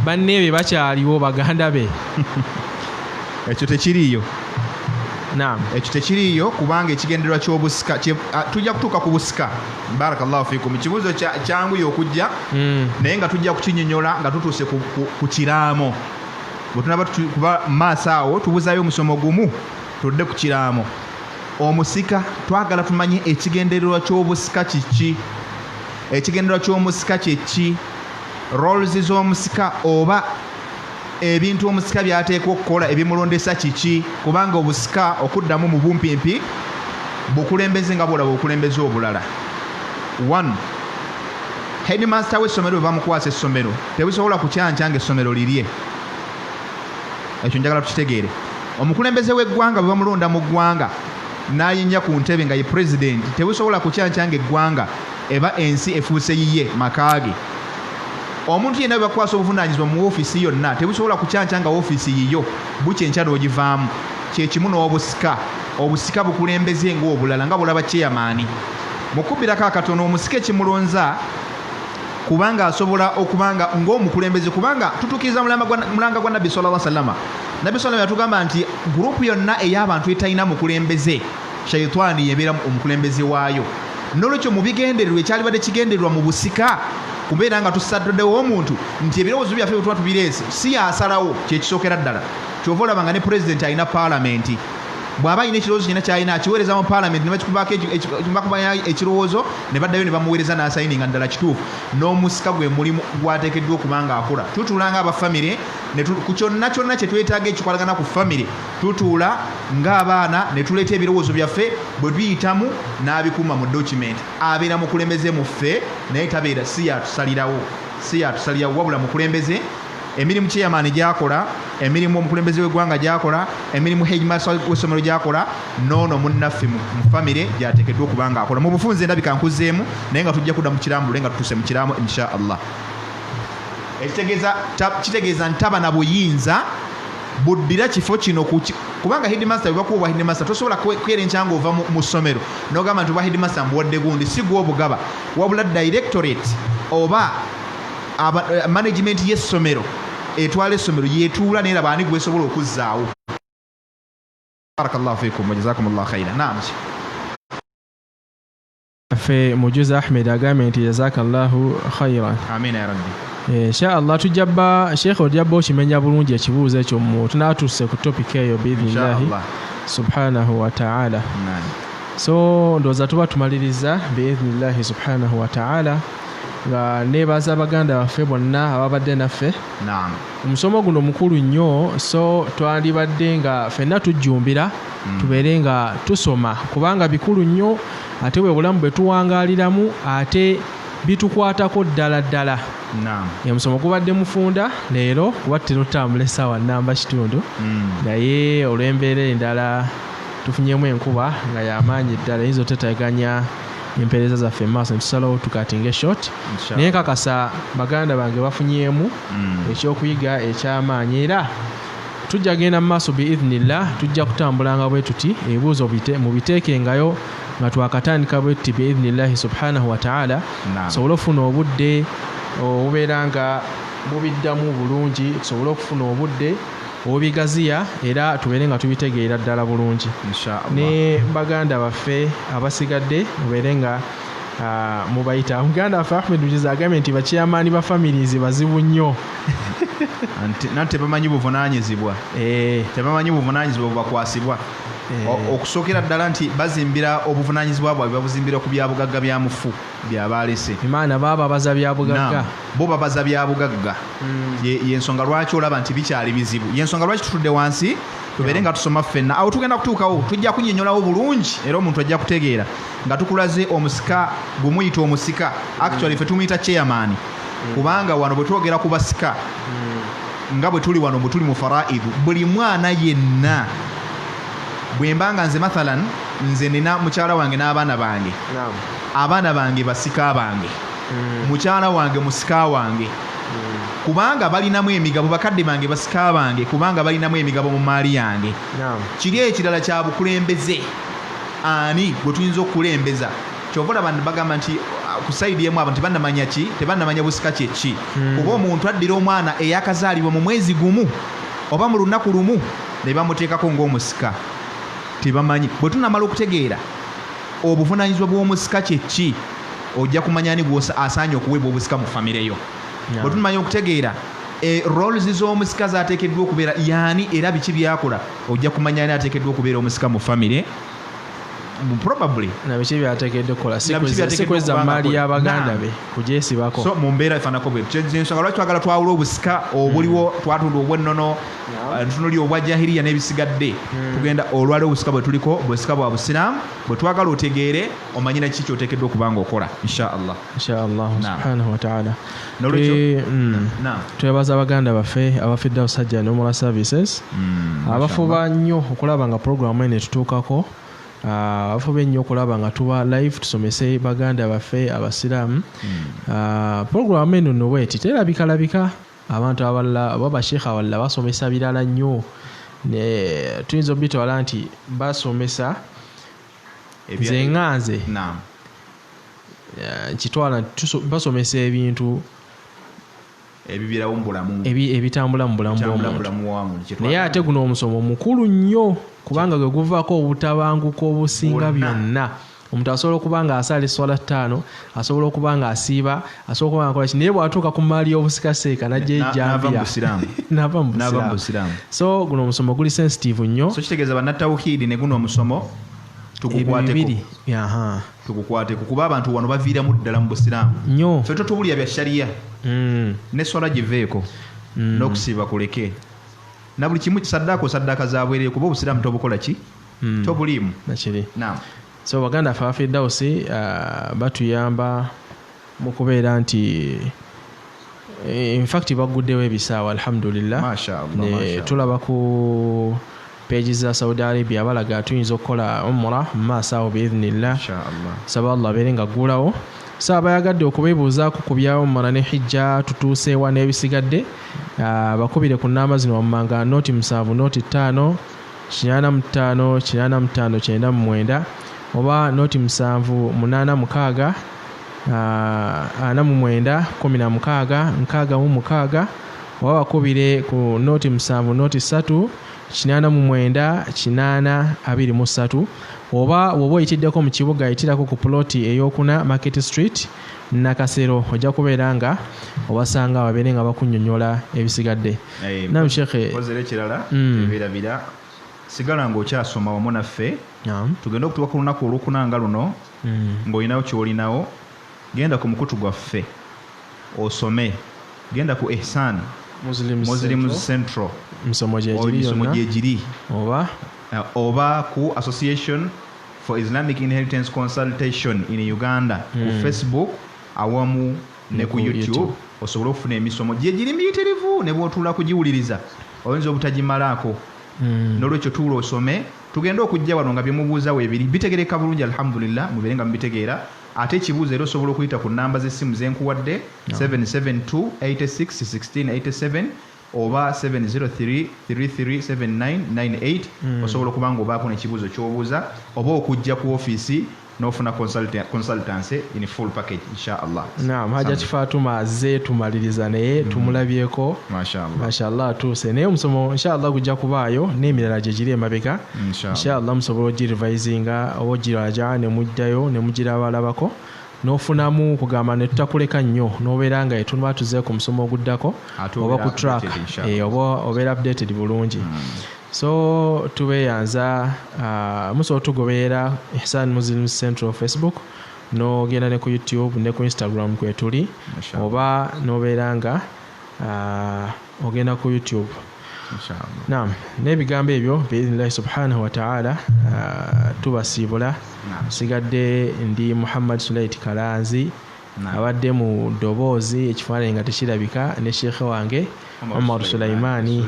banne be bakyaliwo baganda be ekyo tekiriiyo. Naam, ekyo tekiriiyo kubanga ekigendererwa ky'obusika tujja kutuuka ku busika. Barakallahu fikum. Ekibuuzo kyanguye okujja naye nga tujja kukinyonyola nga tutuuse ku kiraamo. Bwe tunaba kuba maaso awo tubuuzaayo omusomo gumu tudde ku kiraamo. Omusika twagala tumanye ekigendererwa ky'obusika kiki, ekigendererwa ky'omusika kyeki, roles z'omusika oba ebintu omusika byateekwa okukola ebimulondesa kiki, kubanga obusika okuddamu mu bumpimpi bukulembeze nga bwolaba obukulembeze obulala. 1 headmaster w'essomero bwe bamukwasa essomero tebusobola kukyankyanga essomero lirye. Ekyo njagala tukitegeere. Omukulembeze w'eggwanga bwe bamulonda mu ggwanga n'ayinnya ku ntebe nga ye president tebusobola kukyankyanga eggwanga eba ensi efuuse yiye makaage. Omuntu yenna bwe bakwasa obuvunaanyizibwa mu woofiisi yonna tebusobola kukyankyanga woofiisi yiyo bukyenkya n'ogivaamu. Kye kimu n'obusika. Obusika bukulembeze ng'obulala nga bulaba chairman. Mukubbirako akatono omusika ekimulonza kubanga asobola okubanga ng'omukulembeze kubanga tutuukiriza mulanga gwa Nabbi sallallahu alaihi wasallam. Nabbi sallallahu yatugamba nti gurupu yonna ey'abantu etalina mukulembeze shayitaani yebeera omukulembeze waayo. N'olwekyo mu bigendererwa ekyalibadde kigendererwa mu busika kubeera nga tusaddewo omuntu nti ebirowoozo byaffe bwe tuba tubireese si yasalawo kyekisookera ddala. Kyova olaba nga ne pulezidenti alina paalamenti bw'aba alina ekirowoozo kirina kyalina akiweereza mu parliament ne bakikubako ekirowoozo ne baddayo ne bamuweereza n'asayininga ddala kituufu n'omusika gwe mulimu gwateekeddwa okuba nga akola. Tutuula ng'abafamire ku kyonna kyonna kye twetaaga ekikwatagana ku famire tutuula ng'abaana ne tuleeta ebirowoozo byaffe bwe tuyitamu n'abikuuma mu document. Abeera mukulembeze mu ffe naye tabeera si yatusalirawo wabula mukulembeze emirimu chairman gyakola, emirimu omukulembeze w'eggwanga gyakola, emirimu headmaster w'essomero gyakola, noono munnaffe mu famire gyateekeddwa okuba nga akola. Mu bufunze ndabika nkuzeemu naye nga tujja kudda mu kirambule nga tutuuse mu kiraamu insha Allah. Kitegeeza ntaba na buyinza buddira kifo kino kubanga headmaster bwe bakuwa headmaster tosobola kwera enkyanga ova mu ssomero n'ogamba nti oba headmaster mbuwadde gundi si gwe obugaba wabula directorate oba management y'essomero etwala essomero yetuula neera baani gwe esobola okuzzaawo. Barakallahu fiikum wa jazakumullahu khairan. Naam. Fe Mujuza Ahmed agambye nti jazakallahu khairan. Amiina ya rabbi. Insha Allah tujjaba Sheikh ojjaba okimenya bulungi ekibuuzo ekyo tunaatuuse ku topic eyo biidhnillahi subhanahu wa ta'ala. So ndowooza tuba tumaliriza biidhnillahi subhanahu wa ta'ala nga neebaza abaganda baffe bonna ababadde naffe. Omusomo guno mukulu nnyo, so twandibadde nga ffenna tujjumbira tubeere nga tusoma kubanga bikulu nnyo ate bwe bulamu bwe tuwangaaliramu ate bitukwatako ddala. Omusomo gubadde mufunda leero kuba tenutambula essaawa nnamba kitundu naye olw'embeera endala tufunyemu enkuba nga y'amaanyi ddala eyinza oteteganya empeereza zaffe maaso netusalawo tukatinga short naye nkakasa baganda bange bafunyemu ekyokuyiga ekyamaanyi era tujja genda mu maaso biidhnillah tujja kutambulanga bwe tuti ebibuuzo mubiteekengayo nga twakatandika bwe tuti biidhnillahi subhanahu wa ta'ala tusobole okufuna obudde obubeera nga bubiddamu bulungi, tusobole okufuna obudde obubigaziya era tubeere nga tubitegeera ddala bulungi ne baganda baffe abasigadde mubeere nga mubayita. Muganda waffe Ahmed Mujiza agambye nti bakyamaani ba families bazibu nnyo nante tebamanyi buvunaanyizibwa bubakwasibwa okusookera ddala nti bazimbira obuvunaanyizibwa bwabwe babuzimbira ku byabugagga bya mufu byabaalese imaana bababaza byabugagga bo babaza byabugagga yensonga lwaki olaba nti bikyali bizibu yensonga lwaki tutudde wansi tubeere nga tusoma ffenna awo tugenda kutuukawo tujja kunnyonnyolawo bulungi era omuntu ajja kutegeera nga tukulaze omusika gumuyita omusika actually ffe tumuyita chairman kubanga wano bwe twogera ku basika nga bwe tuli wano bwe tuli mu faraidu buli mwana yenna bwe mbanga nze mathalan nze nina mukyala wange n'abaana bange abaana bange basika bange mukyala wange musika wange kubanga balinamu emigabo bakadde bange basika bange kubanga balinamu emigabo mu maali yange kiri ekirala kya bukulembeze ani gwe tuyinza okukulembeza kyova abantu bagamba nti ku saidi emu abantu tebannamanya busika kyeki kuba omuntu addira omwana eyakazaalibwa mu mwezi gumu oba mu lunaku lumu ne bamuteekako ng'omusika tebamanyi. Bwe tunamala okutegeera obuvunaanyizibwa bw'omusika kyeki ojja kumanya ni asaanye okuweebwa obusika mu famire yo. Bwe tunamanya okutegeera roles z'omusika zaateekeddwa okubeera yaani era biki byakola ojja kumanya ni ateekeddwa okubeera omusika mu famire probably nabiki byateekeddwa okukola sikweza maali y'abaganda be kugyesibako so mu mbeera efaanako bwe ensonga lwaki twagala twawula obusika obuliwo twatunda obwennono ntunuli obwa jahiriya n'ebisigadde tugenda olwali obusika bwe tuliko bwesika bwa busiraamu bwe twagala otegeere omanyira kiki kyoteekeddwa okuba nga okola inshaallah subhanahu wa ta'ala. Twebaza abaganda baffe abafidde Sajja Umrah Services abafuba nnyo okulaba nga programu eno etutuukako abafuba ennyo okulaba nga tuba live tusomese baganda baffe abasiraamu. Programu eno nno bweti terabika abantu abalala oba basheekha abalala basomesa birala nnyo tuyinza obitwala nti basomesa nze nganze kitwala basomesa ebintu ebitambula mu bulamu bw'omuntu naye ate guno omusomo mukulu nnyo kubanga gwe guvaako obutabanguko obusinga byonna omuntu asobola okuba nga asala eswala 5 asobola okuba nga asiiba asobola okuba nga akola ki naye bw'atuuka ku maali y'obusikaseeka najja ejjambiya n'ava mu busiraamu. So guno omusomo guli sensitive nnyo. So kitegeeza bannatawhiidi ne guno omusomo tugukwateko kuba abantu wano baviiramu ddala mu busiraamu nnyo. Ffe totubulya bya shariya n'eswala giveeko n'okusiiba kuleke na buli kimu saddaaka za bwereere kuba obusiraamu tobukola ki tobuliimu nakiri. Naam. So baganda ffe abafiriddawusi batuyamba mu kubeera nti in fact baguddewo ebisaawa alhamdulillah. Mashaallah. Tulaba ku page za Saudi Arabia balaga tuyinza okukola umra mu maaso awo biidhnillah. Saba Allah abeere nga aggulawo. So abayagadde okubeebuuzaako ku bya umra ne hijja tutuuse wa n'ebisigadde bakubire ku namba zino wammanga noti 7 noti 5 85 85 99 oba noti 7 8 6 49 16 66 oba bakubire ku noti 7 noti 3 89 823 oba woba oyitiddeko mu kibuga yitirako ku ploti ey'okuna Market Street Nakasero ojja kubeera nga obasanga babeere nga bakunnyonnyola ebisigadde. Naam Sheikh kozere kirala ebirabira sigala ng'okyasoma wamu naffe tugenda okutuuka ku lunaku olwokuna nga luno ng'olinawo ky'olinawo genda ku mukutu gwaffe osome genda ku Ihsan Muslims Central misomo gyegiri oba ku Association for Islamic Inheritance Consultation in Uganda ku Facebook awamu ne ku YouTube osobola okufuna emisomo gyegiri miyitirivu ne bw'otuula kugiwuliriza oyinza obutagimalaako. N'olwekyo tuula osome tugenda okujja wano nga byemubuuza weebiri bitegereka bulungi alhamdulillah mubeere nga mubitegeera. Ate ekibuuzo era osobola okuyita ku namba z'essimu zenkuwadde 772 86 1687 oba 703-337998 osobola okuba nga obaako n'ekibuuzo ky'obuuza oba okujja ku ofiisi n'ofuna consultancy in full package inshallah. Naam, Hajjati Fatuma azze tumaliriza naye tumulabyeko mashallah atuuse naye omusomo inshallah gujja kubaayo n'emirala gye giri emabega inshallah musobola ogirivisinga oba ogiraja ne mujjayo ne mugira abalabako n'ofunamu kugamba ne tutakuleka nnyo n'obeera nga etunula tuze ku musomo oguddako oba ku track oba obeera updated bulungi. So tubeeyanza musobola tugoberera Ihsan Muslims Central Facebook n'ogenda ne ku YouTube ne ku Instagram kwetuli oba n'obeera nga ogenda ku YouTube. Naam, n'ebigambo ebyo biidhnillahi subhanahu wa ta'ala tubasiibula. Sigadde ndi Muhammad Sulait Kalanzi abadde mu ddoboozi ekifaananyi nga tekirabika ne sheekhe wange Omar Sulaimani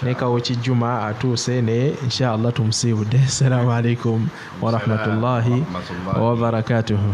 ne Kawoki Juma atuuse ne inshallah tumusiibudde. Assalamu alaikum wa rahmatullahi wa barakatuhu.